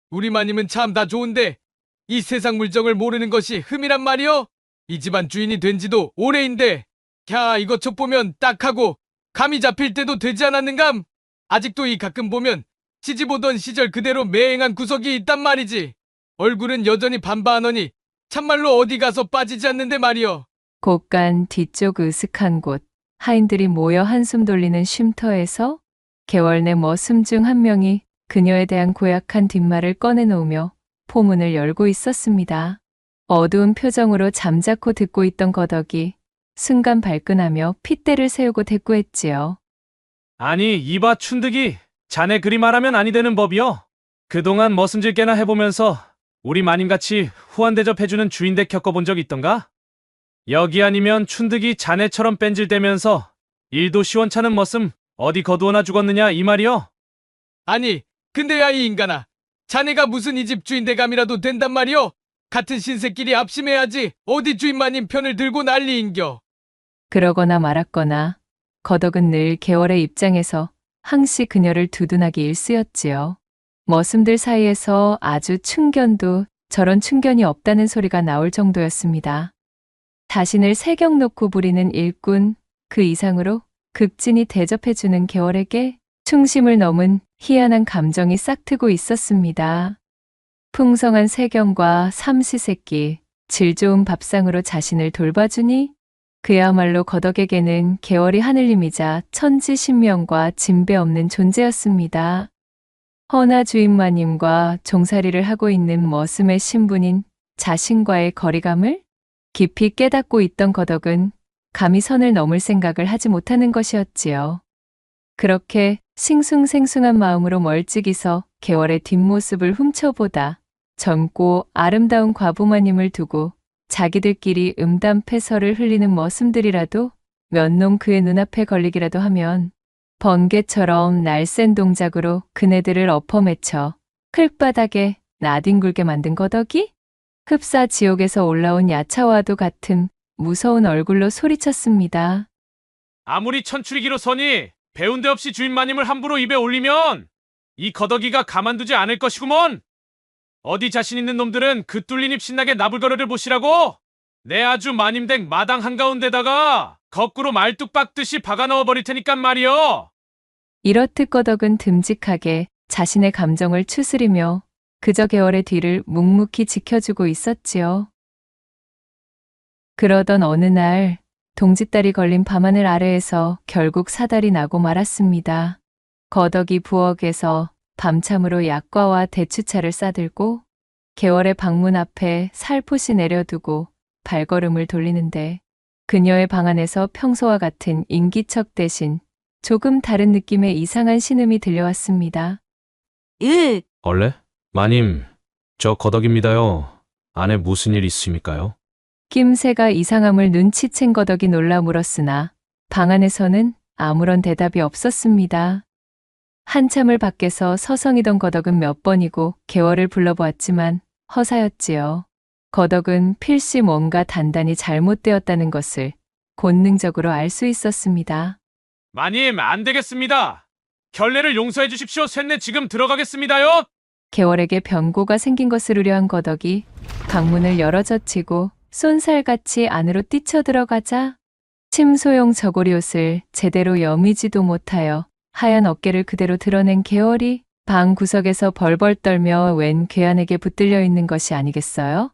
우리 마님은 참 다 좋은데 이 세상 물정을 모르는 것이 흠이란 말이여? 이 집안 주인이 된 지도 오래인데 캬 이것저것 보면 딱하고 감이 잡힐 때도 되지 않았는감? 아직도 이 가끔 보면 시집 오던 시절 그대로 매행한 구석이 있단 말이지. 얼굴은 여전히 반반하니 참말로 어디 가서 빠지지 않는데 말이여. 곳간 뒤쪽 으슥한 곳, 하인들이 모여 한숨 돌리는 쉼터에서 개월 내 머슴 중 한 명이 그녀에 대한 고약한 뒷말을 꺼내놓으며 포문을 열고 있었습니다. 어두운 표정으로 잠자코 듣고 있던 거덕이 순간 발끈하며 핏대를 세우고 대꾸했지요. 아니, 이봐 춘득이, 자네 그리 말하면 아니 되는 법이여. 그동안 머슴질 꽤나 해보면서 우리 마님같이 후한 대접해주는 주인댁 겪어본 적 있던가? 여기 아니면 춘득이 자네처럼 뺀질대면서 일도 시원찮은 머슴 어디 거두어나 죽었느냐 이 말이여? 아니, 근데야 이 인간아. 자네가 무슨 이 집 주인대감이라도 된단 말이여? 같은 신세끼리 합심해야지 어디 주인마님 편을 들고 난리인겨. 그러거나 말았거나 거덕은 늘 개월의 입장에서 항시 그녀를 두둔하기 일쑤였지요. 머슴들 사이에서 아주 충견도 저런 충견이 없다는 소리가 나올 정도였습니다. 자신을 세경 놓고 부리는 일꾼, 그 이상으로 극진히 대접해주는 개월에게 충심을 넘은 희한한 감정이 싹트고 있었습니다. 풍성한 세경과 삼시세끼, 질 좋은 밥상으로 자신을 돌봐주니 그야말로 거덕에게는 개월이 하늘님이자 천지신명과 진배 없는 존재였습니다. 허나 주인마님과 종살이를 하고 있는 머슴의 신분인 자신과의 거리감을 깊이 깨닫고 있던 거덕은 감히 선을 넘을 생각을 하지 못하는 것이었지요. 그렇게 싱숭생숭한 마음으로 멀찍이서 개월의 뒷모습을 훔쳐보다 젊고 아름다운 과부마님을 두고 자기들끼리 음담패설을 흘리는 머슴들이라도 몇 놈 그의 눈앞에 걸리기라도 하면 번개처럼 날쌘 동작으로 그네들을 엎어매쳐 클바닥에 나뒹굴게 만든 거덕이 흡사 지옥에서 올라온 야차와도 같은 무서운 얼굴로 소리쳤습니다. 아무리 천추리기로 서니 배운 데 없이 주인마님을 함부로 입에 올리면 이 거덕이가 가만두지 않을 것이구먼. 어디 자신 있는 놈들은 그 뚫린 입 신나게 나불거려를 보시라고. 내 아주 마님댁 마당 한가운데다가 거꾸로 말뚝 박듯이 박아 넣어 버릴 테니깐 말이여. 이렇듯 거덕은 듬직하게 자신의 감정을 추스리며 그저 개월의 뒤를 묵묵히 지켜주고 있었지요. 그러던 어느 날 동짓달이 걸린 밤하늘 아래에서 결국 사달이 나고 말았습니다. 거덕이 부엌에서 밤참으로 약과와 대추차를 싸들고 개월의 방문 앞에 살포시 내려두고 발걸음을 돌리는데 그녀의 방 안에서 평소와 같은 인기척 대신 조금 다른 느낌의 이상한 신음이 들려왔습니다. 얼레? 마님, 저 거덕입니다요. 안에 무슨 일 있습니까요? 낌새가 이상함을 눈치챈 거덕이 놀라 물었으나 방 안에서는 아무런 대답이 없었습니다. 한참을 밖에서 서성이던 거덕은 몇 번이고 개월을 불러보았지만 허사였지요. 거덕은 필시 뭔가 단단히 잘못되었다는 것을 본능적으로 알 수 있었습니다. 마님, 안 되겠습니다. 결례를 용서해 주십시오. 쇳내 지금 들어가겠습니다요. 개월에게 변고가 생긴 것을 우려한 거덕이 방문을 열어젖히고 쏜살같이 안으로 뛰쳐들어가자 침소용 저고리 옷을 제대로 여미지도 못하여 하얀 어깨를 그대로 드러낸 개월이 방 구석에서 벌벌 떨며 웬 괴한에게 붙들려 있는 것이 아니겠어요?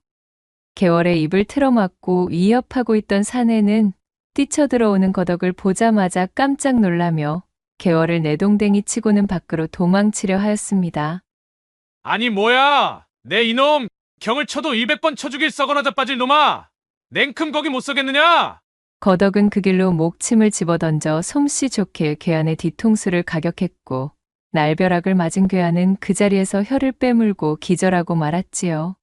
개월의 입을 틀어막고 위협하고 있던 사내는 뛰쳐들어오는 거덕을 보자마자 깜짝 놀라며 개월을 내동댕이 치고는 밖으로 도망치려 하였습니다. 아니 뭐야, 내 이놈 경을 쳐도 200번 쳐 죽일 썩어나 자빠질 놈아. 냉큼 거기 못 서겠느냐? 거덕은 그 길로 목침을 집어던져 솜씨 좋게 괴한의 뒤통수를 가격했고 날벼락을 맞은 괴한은 그 자리에서 혀를 빼물고 기절하고 말았지요.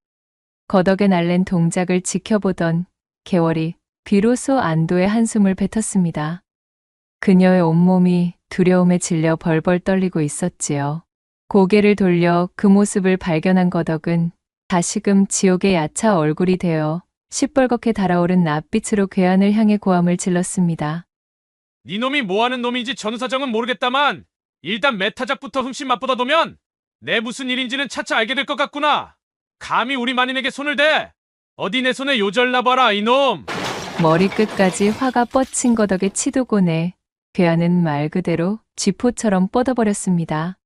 거덕의 날랜 동작을 지켜보던 개월이 비로소 안도의 한숨을 뱉었습니다. 그녀의 온몸이 두려움에 질려 벌벌 떨리고 있었지요. 고개를 돌려 그 모습을 발견한 거덕은 다시금 지옥의 야차 얼굴이 되어 시뻘겋게 달아오른 낯빛으로 괴한을 향해 고함을 질렀습니다. 네 놈이 뭐하는 놈인지 전후사정은 모르겠다만 일단 메타작부터 흠씬 맛보다 보면 내 무슨 일인지는 차차 알게 될 것 같구나. 감히 우리 만인에게 손을 대. 어디 내 손에 요절나봐라 이놈. 머리끝까지 화가 뻗친 거덕의 치도곤에 괴한은 말 그대로 쥐포처럼 뻗어버렸습니다.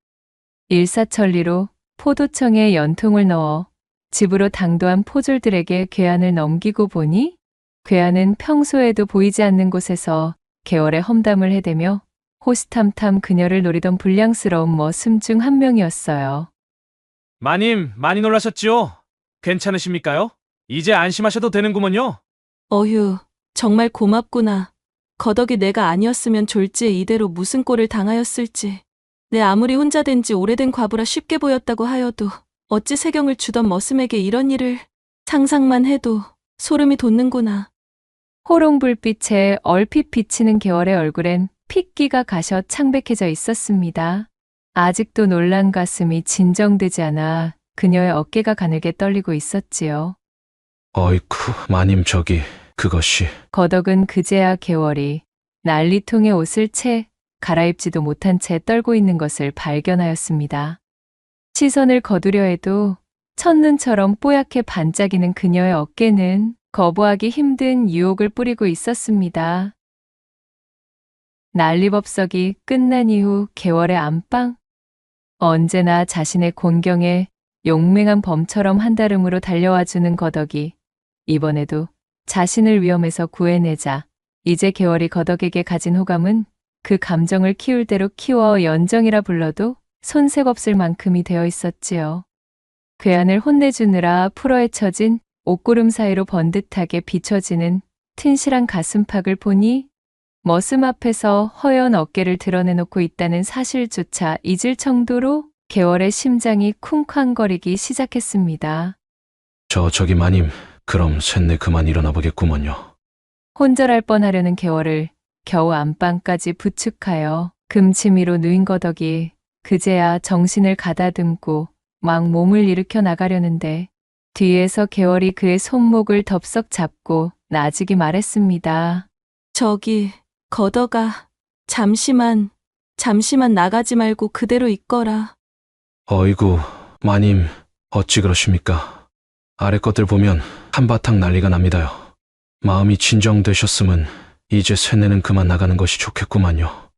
일사천리로 포도청에 연통을 넣어 집으로 당도한 포졸들에게 괴한을 넘기고 보니 괴한은 평소에도 보이지 않는 곳에서 개월에 험담을 해대며 호시탐탐 그녀를 노리던 불량스러운 머슴 중 한 명이었어요. 마님, 많이 놀라셨지요? 괜찮으십니까요? 이제 안심하셔도 되는구먼요. 어휴, 정말 고맙구나. 거덕이 내가 아니었으면 졸지에 이대로 무슨 꼴을 당하였을지. 내 아무리 혼자 된 지 오래된 과부라 쉽게 보였다고 하여도 어찌 세경을 주던 머슴에게 이런 일을 상상만 해도 소름이 돋는구나. 호롱불빛에 얼핏 비치는 개월의 얼굴엔 핏기가 가셔 창백해져 있었습니다. 아직도 놀란 가슴이 진정되지 않아 그녀의 어깨가 가늘게 떨리고 있었지요. 어이쿠, 마님 저기 그것이 거덕은 그제야 개월이 난리통의 옷을 채 갈아입지도 못한 채 떨고 있는 것을 발견하였습니다. 시선을 거두려 해도 첫눈처럼 뽀얗게 반짝이는 그녀의 어깨는 거부하기 힘든 유혹을 뿌리고 있었습니다. 난리법석이 끝난 이후 개월의 안방. 언제나 자신의 곤경에 용맹한 범처럼 한달음으로 달려와주는 거덕이 이번에도 자신을 위험에서 구해내자 이제 개월이 거덕에게 가진 호감은 그 감정을 키울 대로 키워 연정이라 불러도 손색 없을 만큼이 되어 있었지요. 괴한을 혼내주느라 풀어헤쳐진 옷구름 사이로 번듯하게 비춰지는 튼실한 가슴팍을 보니 머슴 앞에서 허연 어깨를 드러내놓고 있다는 사실조차 잊을 정도로 개월의 심장이 쿵쾅거리기 시작했습니다. 저기 마님 그럼 셋내 그만 일어나 보겠구먼요. 혼절할 뻔하려는 개월을 겨우 안방까지 부축하여 금치미로 누인 거덕이 그제야 정신을 가다듬고 막 몸을 일으켜 나가려는데 뒤에서 개월이 그의 손목을 덥석 잡고 나직이 말했습니다. 저기, 거덕아, 잠시만 나가지 말고 그대로 있거라. 어이구, 마님 어찌 그러십니까? 아래 것들 보면 한바탕 난리가 납니다요. 마음이 진정되셨으면 이제 셋내는 그만 나가는 것이 좋겠구만요.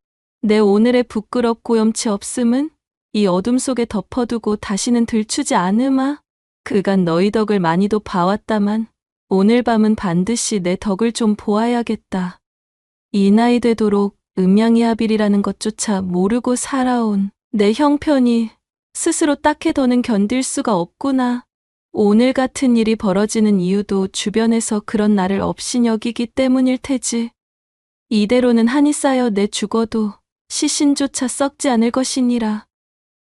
내 오늘의 부끄럽고 염치 없음은 이 어둠 속에 덮어두고 다시는 들추지 않으마. 그간 너희 덕을 많이도 봐왔다만 오늘 밤은 반드시 내 덕을 좀 보아야겠다. 이 나이 되도록 음양이하빌이라는 것조차 모르고 살아온 내 형편이 스스로 딱히 더는 견딜 수가 없구나. 오늘 같은 일이 벌어지는 이유도 주변에서 그런 나를 업신 여기기 때문일 테지. 이대로는 한이 쌓여 내 죽어도 시신조차 썩지 않을 것이니라.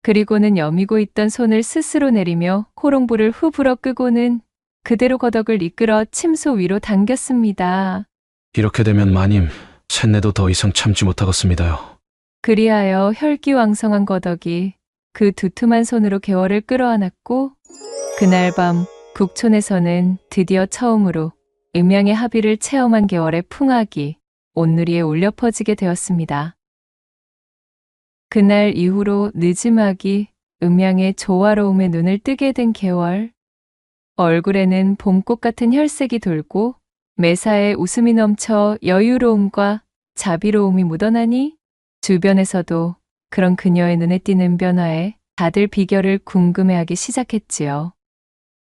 그리고는 여미고 있던 손을 스스로 내리며 호롱불을 후 불어 끄고는 그대로 거덕을 이끌어 침소 위로 당겼습니다. 이렇게 되면 마님 셋내도 더 이상 참지 못하겠습니다요. 그리하여 혈기왕성한 거덕이 그 두툼한 손으로 개월을 끌어안았고 그날 밤 북촌에서는 드디어 처음으로 음양의 합의를 체험한 개월의 풍악이 온누리에 울려 퍼지게 되었습니다. 그날 이후로 느지막이 음양의 조화로움에 눈을 뜨게 된 개월. 얼굴에는 봄꽃 같은 혈색이 돌고 매사에 웃음이 넘쳐 여유로움과 자비로움이 묻어나니 주변에서도 그런 그녀의 눈에 띄는 변화에 다들 비결을 궁금해하기 시작했지요.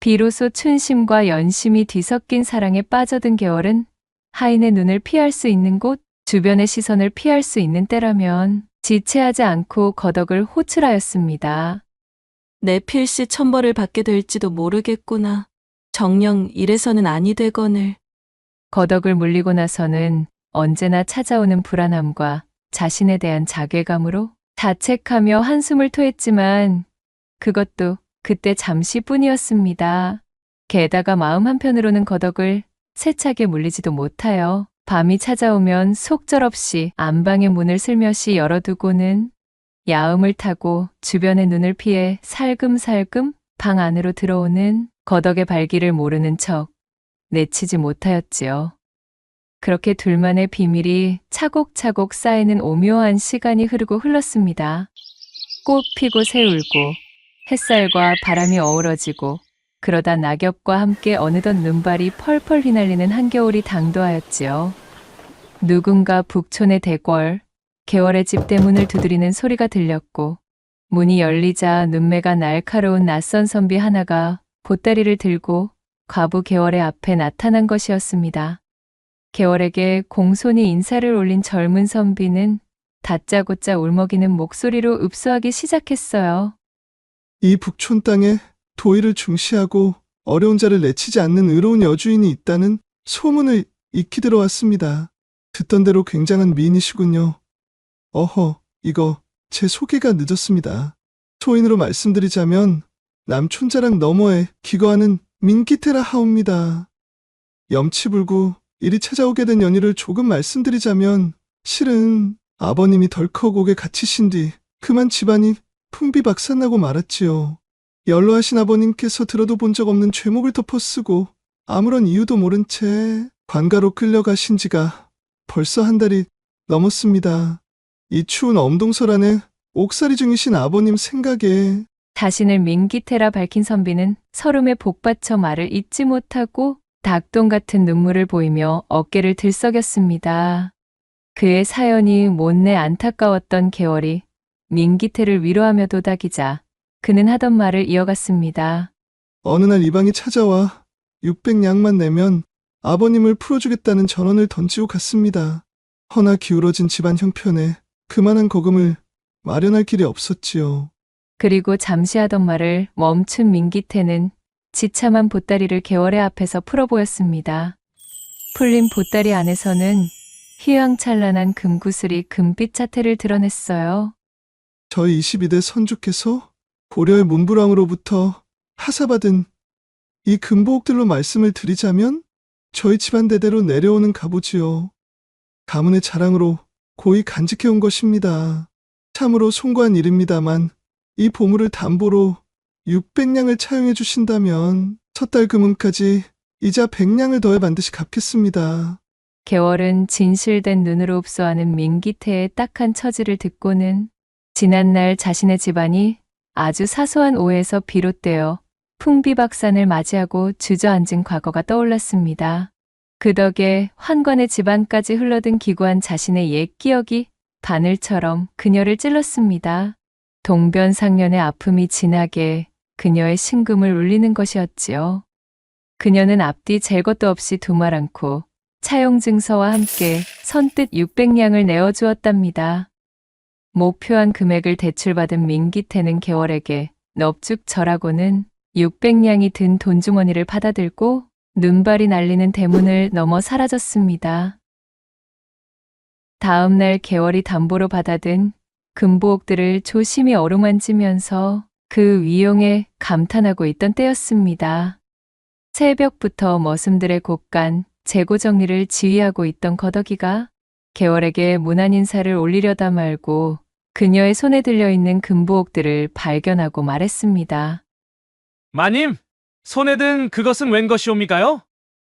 비로소 춘심과 연심이 뒤섞인 사랑에 빠져든 개월은 하인의 눈을 피할 수 있는 곳, 주변의 시선을 피할 수 있는 때라면 지체하지 않고 거덕을 호출하였습니다. 내 필시 천벌을 받게 될지도 모르겠구나. 정녕 이래서는 아니 되거늘. 거덕을 물리고 나서는 언제나 찾아오는 불안함과 자신에 대한 자괴감으로 자책하며 한숨을 토했지만 그것도 그때 잠시뿐이었습니다. 게다가 마음 한편으로는 거덕을 세차게 물리지도 못하여 밤이 찾아오면 속절없이 안방의 문을 슬며시 열어두고는 야음을 타고 주변의 눈을 피해 살금살금 방 안으로 들어오는 거덕의 발길을 모르는 척 내치지 못하였지요. 그렇게 둘만의 비밀이 차곡차곡 쌓이는 오묘한 시간이 흐르고 흘렀습니다. 꽃 피고 새 울고 햇살과 바람이 어우러지고 그러다 낙엽과 함께 어느덧 눈발이 펄펄 휘날리는 한겨울이 당도하였지요. 누군가 북촌의 대궐, 개월의 집 대문을 두드리는 소리가 들렸고 문이 열리자 눈매가 날카로운 낯선 선비 하나가 보따리를 들고 과부 개월의 앞에 나타난 것이었습니다. 개월에게 공손히 인사를 올린 젊은 선비는 다짜고짜 울먹이는 목소리로 읍소하기 시작했어요. 이 북촌 땅에 도의를 중시하고 어려운 자를 내치지 않는 의로운 여주인이 있다는 소문을 익히 들어왔습니다. 듣던 대로 굉장한 미인이시군요. 어허, 이거 제 소개가 늦었습니다. 소인으로 말씀드리자면 남촌자락 너머에 기거하는 민기테라 하옵니다. 염치불구 이리 찾아오게 된 연유를 조금 말씀드리자면 실은 아버님이 덜컥 옥에 갇히신 뒤 그만 집안이 풍비박산나고 말았지요. 연로하신 아버님께서 들어도 본 적 없는 죄목을 덮어쓰고 아무런 이유도 모른 채 관가로 끌려가신 지가 벌써 한 달이 넘었습니다. 이 추운 엄동설 안에 옥살이 중이신 아버님 생각에 자신을 민기태라 밝힌 선비는 서름에 복받쳐 말을 잇지 못하고 닭똥 같은 눈물을 보이며 어깨를 들썩였습니다. 그의 사연이 못내 안타까웠던 개월이 민기태를 위로하며 도닥이자 그는 하던 말을 이어갔습니다. 어느 날 이방이 찾아와 600냥만 내면 아버님을 풀어주겠다는 전원을 던지고 갔습니다. 허나 기울어진 집안 형편에 그만한 거금을 마련할 길이 없었지요. 그리고 잠시 하던 말을 멈춘 민기태는 지참한 보따리를 개월의 앞에서 풀어보였습니다. 풀린 보따리 안에서는 휘황찬란한 금구슬이 금빛 자태를 드러냈어요. 저희 22대 선주께서 고려의 문부랑으로부터 하사받은 이 금보옥들로 말씀을 드리자면 저희 집안 대대로 내려오는 가보지요. 가문의 자랑으로 고이 간직해온 것입니다. 참으로 송구한 일입니다만 이 보물을 담보로 600냥을 차용해 주신다면 첫 달 금은까지 이자 100냥을 더해 반드시 갚겠습니다. 개월은 진실된 눈으로 흡수하는 민기태의 딱한 처지를 듣고는 지난날 자신의 집안이 아주 사소한 오해에서 비롯되어 풍비박산을 맞이하고 주저앉은 과거가 떠올랐습니다. 그 덕에 환관의 집안까지 흘러든 기구한 자신의 옛 기억이 바늘처럼 그녀를 찔렀습니다. 동변상련의 아픔이 진하게 그녀의 심금을 울리는 것이었지요. 그녀는 앞뒤 잴 것도 없이 두말 않고 차용증서와 함께 선뜻 600냥을 내어주었답니다. 목표한 금액을 대출받은 민기태는 개월에게 넙죽 절하고는 600냥이 든 돈주머니를 받아들고 눈발이 날리는 대문을 넘어 사라졌습니다. 다음 날 개월이 담보로 받아든 금보옥들을 조심히 어루만지면서 그 위용에 감탄하고 있던 때였습니다. 새벽부터 머슴들의 곳간 재고 정리를 지휘하고 있던 거덕이가 개월에게 문안 인사를 올리려다 말고 그녀의 손에 들려있는 금보옥들을 발견하고 말했습니다. 마님, 손에 든 그것은 웬 것이옵니까요?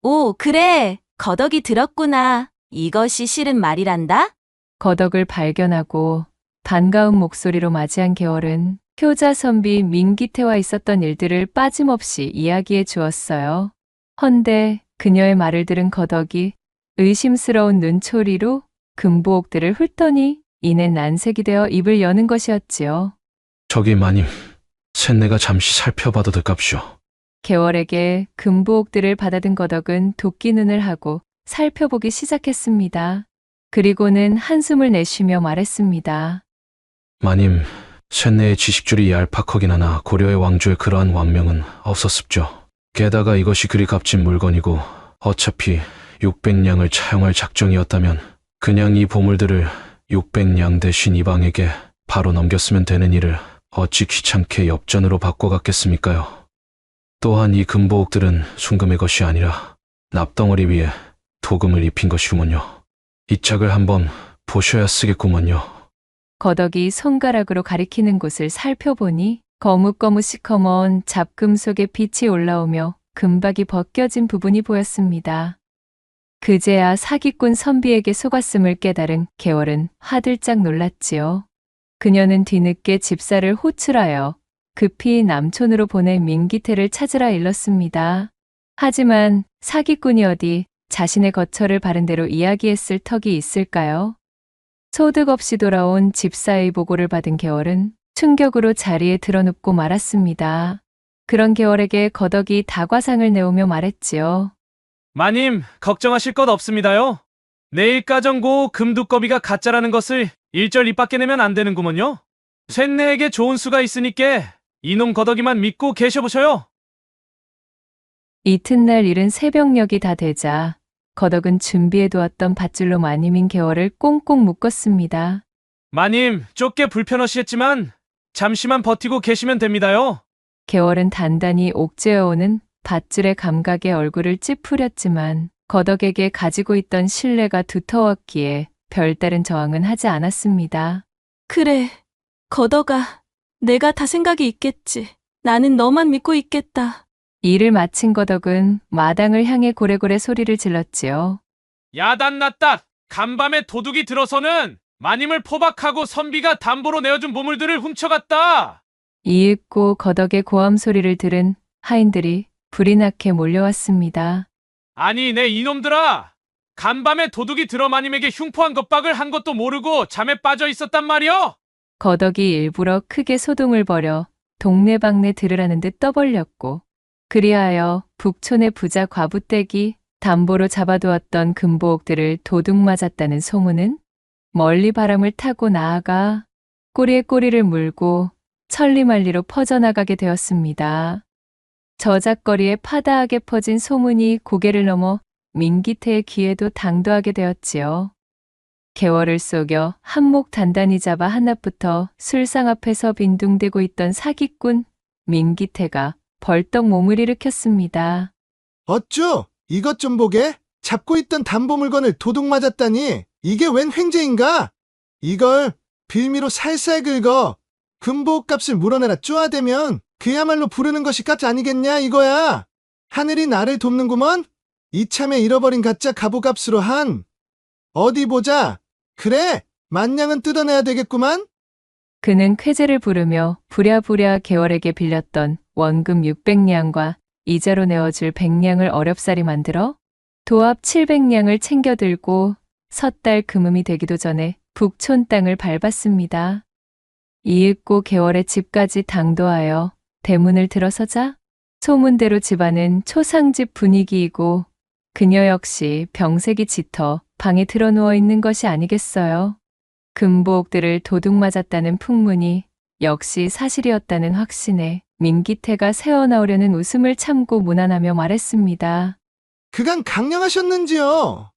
오, 그래. 거덕이 들었구나. 이것이 실은 말이란다. 거덕을 발견하고 반가운 목소리로 맞이한 개월은 효자 선비 민기태와 있었던 일들을 빠짐없이 이야기해 주었어요. 헌데 그녀의 말을 들은 거덕이 의심스러운 눈초리로 금보옥들을 훑더니 이내 난색이 되어 입을 여는 것이었지요. 저기 마님, 쇳내가 잠시 살펴봐도 될깝쇼. 개월에게 금보옥들을 받아든 거덕은 도끼 눈을 하고 살펴보기 시작했습니다. 그리고는 한숨을 내쉬며 말했습니다. 마님, 쇳내의 지식줄이 얄팍하기나나 고려의 왕조의 그러한 왕명은 없었습죠. 게다가 이것이 그리 값진 물건이고 어차피 600냥을 차용할 작정이었다면 그냥 이 보물들을 600냥 대신 이방에게 바로 넘겼으면 되는 일을 어찌 귀찮게 엽전으로 바꿔갔겠습니까요. 또한 이 금보옥들은 순금의 것이 아니라 납덩어리 위에 도금을 입힌 것이구먼요. 이 짝을 한번 보셔야 쓰겠구먼요. 거덕이 손가락으로 가리키는 곳을 살펴보니 거뭇거뭇 잡금 속에 빛이 올라오며 금박이 벗겨진 부분이 보였습니다. 그제야 사기꾼 선비에게 속았음을 깨달은 개월은 화들짝 놀랐지요. 그녀는 뒤늦게 집사를 호출하여 급히 남촌으로 보낸 민기태를 찾으라 일렀습니다. 하지만 사기꾼이 어디 자신의 거처를 바른 대로 이야기했을 턱이 있을까요? 소득 없이 돌아온 집사의 보고를 받은 개월은 충격으로 자리에 드러눕고 말았습니다. 그런 개월에게 거덕이 다과상을 내오며 말했지요. 마님, 걱정하실 것 없습니다요. 내일 까정고 금두꺼비가 가짜라는 것을 일절 입 밖에 내면 안 되는구먼요. 쇳내에게 좋은 수가 있으니께 이놈 거덕이만 믿고 계셔보셔요. 이튿날 이른 새벽녘이 다 되자 거덕은 준비해두었던 밧줄로 마님인 개월을 꽁꽁 묶었습니다. 마님, 좁게 불편하시겠지만 잠시만 버티고 계시면 됩니다요. 개월은 단단히 옥죄어오는 밧줄의 감각에 얼굴을 찌푸렸지만 거덕에게 가지고 있던 신뢰가 두터웠기에 별다른 저항은 하지 않았습니다. 그래, 거덕아. 내가 다 생각이 있겠지. 나는 너만 믿고 있겠다. 일을 마친 거덕은 마당을 향해 고래고래 소리를 질렀지요. 야단났다. 간밤에 도둑이 들어서는 마님을 포박하고 선비가 담보로 내어준 보물들을 훔쳐갔다. 이윽고 거덕의 고함 소리를 들은 하인들이 불이 나게 몰려왔습니다. 아니, 내 이놈들아. 간밤에 도둑이 들어 마님에게 흉포한 겁박을 한 것도 모르고 잠에 빠져 있었단 말이여. 거덕이 일부러 크게 소동을 벌여 동네방네 들으라는 듯 떠벌렸고 그리하여 북촌의 부자 과부댁이 담보로 잡아두었던 금보옥들을 도둑 맞았다는 소문은 멀리 바람을 타고 나아가 꼬리에 꼬리를 물고 천리만리로 퍼져나가게 되었습니다. 저작거리에 파다하게 퍼진 소문이 고개를 넘어 민기태의 귀에도 당도하게 되었지요. 개월을 속여 한몫 단단히 잡아 한낮부터 술상 앞에서 빈둥대고 있던 사기꾼 민기태가 벌떡 몸을 일으켰습니다. 어쭈, 이것 좀 보게. 잡고 있던 담보 물건을 도둑 맞았다니. 이게 웬 횡재인가? 이걸 빌미로 살살 긁어 금보옥 값을 물어내라 쪼아대면 그야말로 부르는 것이 값 아니겠냐 이거야. 하늘이 나를 돕는구먼. 이참에 잃어버린 가짜 갑오값으로 한. 어디 보자. 그래, 만냥은 뜯어내야 되겠구만. 그는 쾌재를 부르며 부랴부랴 개월에게 빌렸던 원금 600냥과 이자로 내어줄 100냥을 어렵사리 만들어 도합 700냥을 챙겨 들고 섣달 금음이 되기도 전에 북촌 땅을 밟았습니다. 이윽고 개월의 집까지 당도하여 대문을 들어서자 소문대로 집안은 초상집 분위기이고 그녀 역시 병색이 짙어 방에 들어누워 있는 것이 아니겠어요. 금보옥들을 도둑 맞았다는 풍문이 역시 사실이었다는 확신에 민기태가 새어나오려는 웃음을 참고 무난하며 말했습니다. 그간 강령하셨는지요?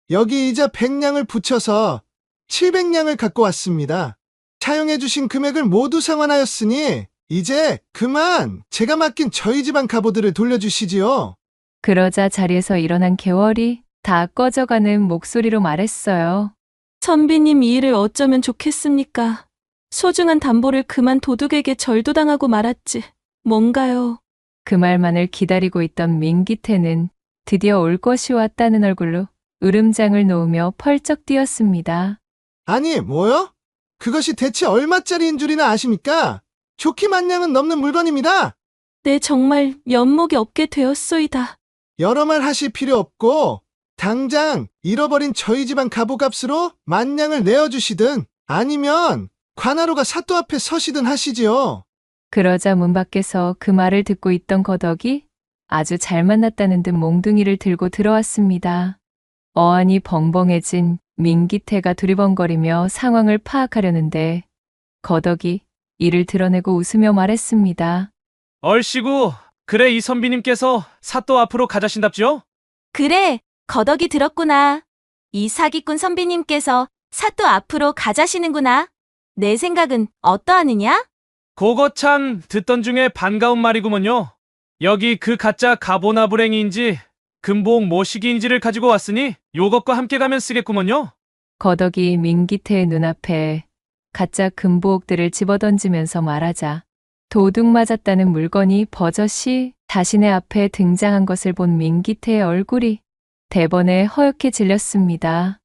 여기 이자 100냥을 붙여서 700냥을 갖고 왔습니다. 차용해주신 금액을 모두 상환하였으니 이제 그만 제가 맡긴 저희 집안 갑오들을 돌려주시지요. 그러자 자리에서 일어난 개월이 다 꺼져가는 목소리로 말했어요. 선비님 이 일을 어쩌면 좋겠습니까? 소중한 담보를 그만 도둑에게 절도당하고 말았지. 뭔가요? 그 말만을 기다리고 있던 민기태는 드디어 올 것이 왔다는 얼굴로 으름장을 놓으며 펄쩍 뛰었습니다. 아니, 뭐요? 그것이 대체 얼마짜리인 줄이나 아십니까? 좋기 만냥은 넘는 물건입니다. 네, 정말 면목이 없게 되었소이다. 여러 말 하실 필요 없고 당장 잃어버린 저희 집안 갑오값으로 만냥을 내어주시든 아니면 관하로가 사또 앞에 서시든 하시지요. 그러자 문 밖에서 그 말을 듣고 있던 거덕이 아주 잘 만났다는 듯 몽둥이를 들고 들어왔습니다. 어안이 벙벙해진 민기태가 두리번거리며 상황을 파악하려는데 거덕이 이를 드러내고 웃으며 말했습니다. 얼씨구, 그래 이 선비님께서 사또 앞으로 가자신답지요? 그래, 거덕이 들었구나. 이 사기꾼 선비님께서 사또 앞으로 가자시는구나. 내 생각은 어떠하느냐? 그거 참 듣던 중에 반가운 말이구먼요. 여기 그 가짜 가보나불행이인지 금보옥 모시기인지를 가지고 왔으니 요것과 함께 가면 쓰겠구먼요. 거덕이 민기태의 눈앞에 가짜 금보옥들을 집어던지면서 말하자 도둑 맞았다는 물건이 버젓이 자신의 앞에 등장한 것을 본 민기태의 얼굴이 대번에 허옇게 질렸습니다.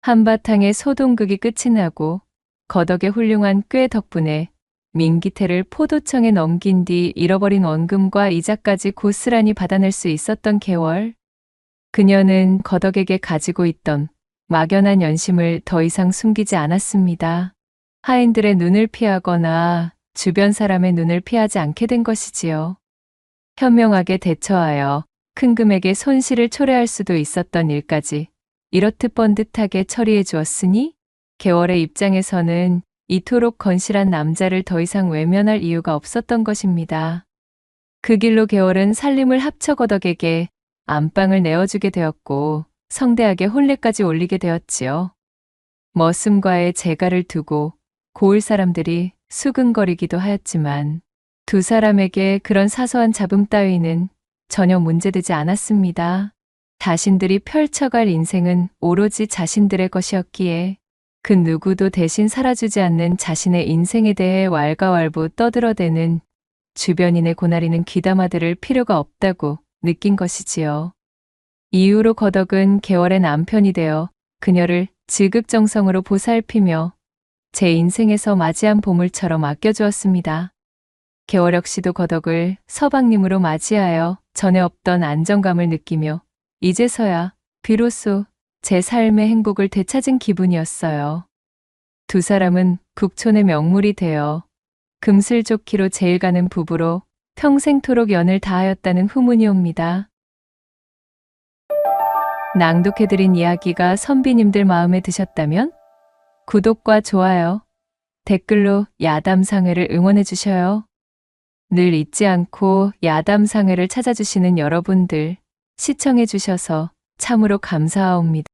한바탕의 소동극이 끝이 나고 거덕의 훌륭한 꾀 덕분에 민기태를 포도청에 넘긴 뒤 잃어버린 원금과 이자까지 고스란히 받아낼 수 있었던 개월. 그녀는 거덕에게 가지고 있던 막연한 연심을 더 이상 숨기지 않았습니다. 하인들의 눈을 피하거나 주변 사람의 눈을 피하지 않게 된 것이지요. 현명하게 대처하여 큰 금액의 손실을 초래할 수도 있었던 일까지 이렇듯 번듯하게 처리해 주었으니 개월의 입장에서는 이토록 건실한 남자를 더 이상 외면할 이유가 없었던 것입니다. 그 길로 개월은 살림을 합쳐 거덕에게 안방을 내어주게 되었고 성대하게 혼례까지 올리게 되었지요. 머슴과의 재가를 두고 고을 사람들이 수근거리기도 하였지만 두 사람에게 그런 사소한 잡음 따위는 전혀 문제되지 않았습니다. 자신들이 펼쳐갈 인생은 오로지 자신들의 것이었기에 그 누구도 대신 살아주지 않는 자신의 인생에 대해 왈가왈부 떠들어대는 주변인의 고나리는 귀담아 들을 필요가 없다고 느낀 것이지요. 이후로 거덕은 개월의 남편이 되어 그녀를 지극정성으로 보살피며 제 인생에서 맞이한 보물처럼 아껴주었습니다. 개월 역시도 거덕을 서방님으로 맞이하여 전에 없던 안정감을 느끼며 이제서야 비로소 제 삶의 행복을 되찾은 기분이었어요. 두 사람은 국촌의 명물이 되어 금슬좋기로 제일 가는 부부로 평생토록 연을 다하였다는 후문이 옵니다. 낭독해드린 이야기가 선비님들 마음에 드셨다면 구독과 좋아요, 댓글로 야담상회를 응원해 주셔요. 늘 잊지 않고 야담상회를 찾아주시는 여러분들 시청해 주셔서 참으로 감사하옵니다.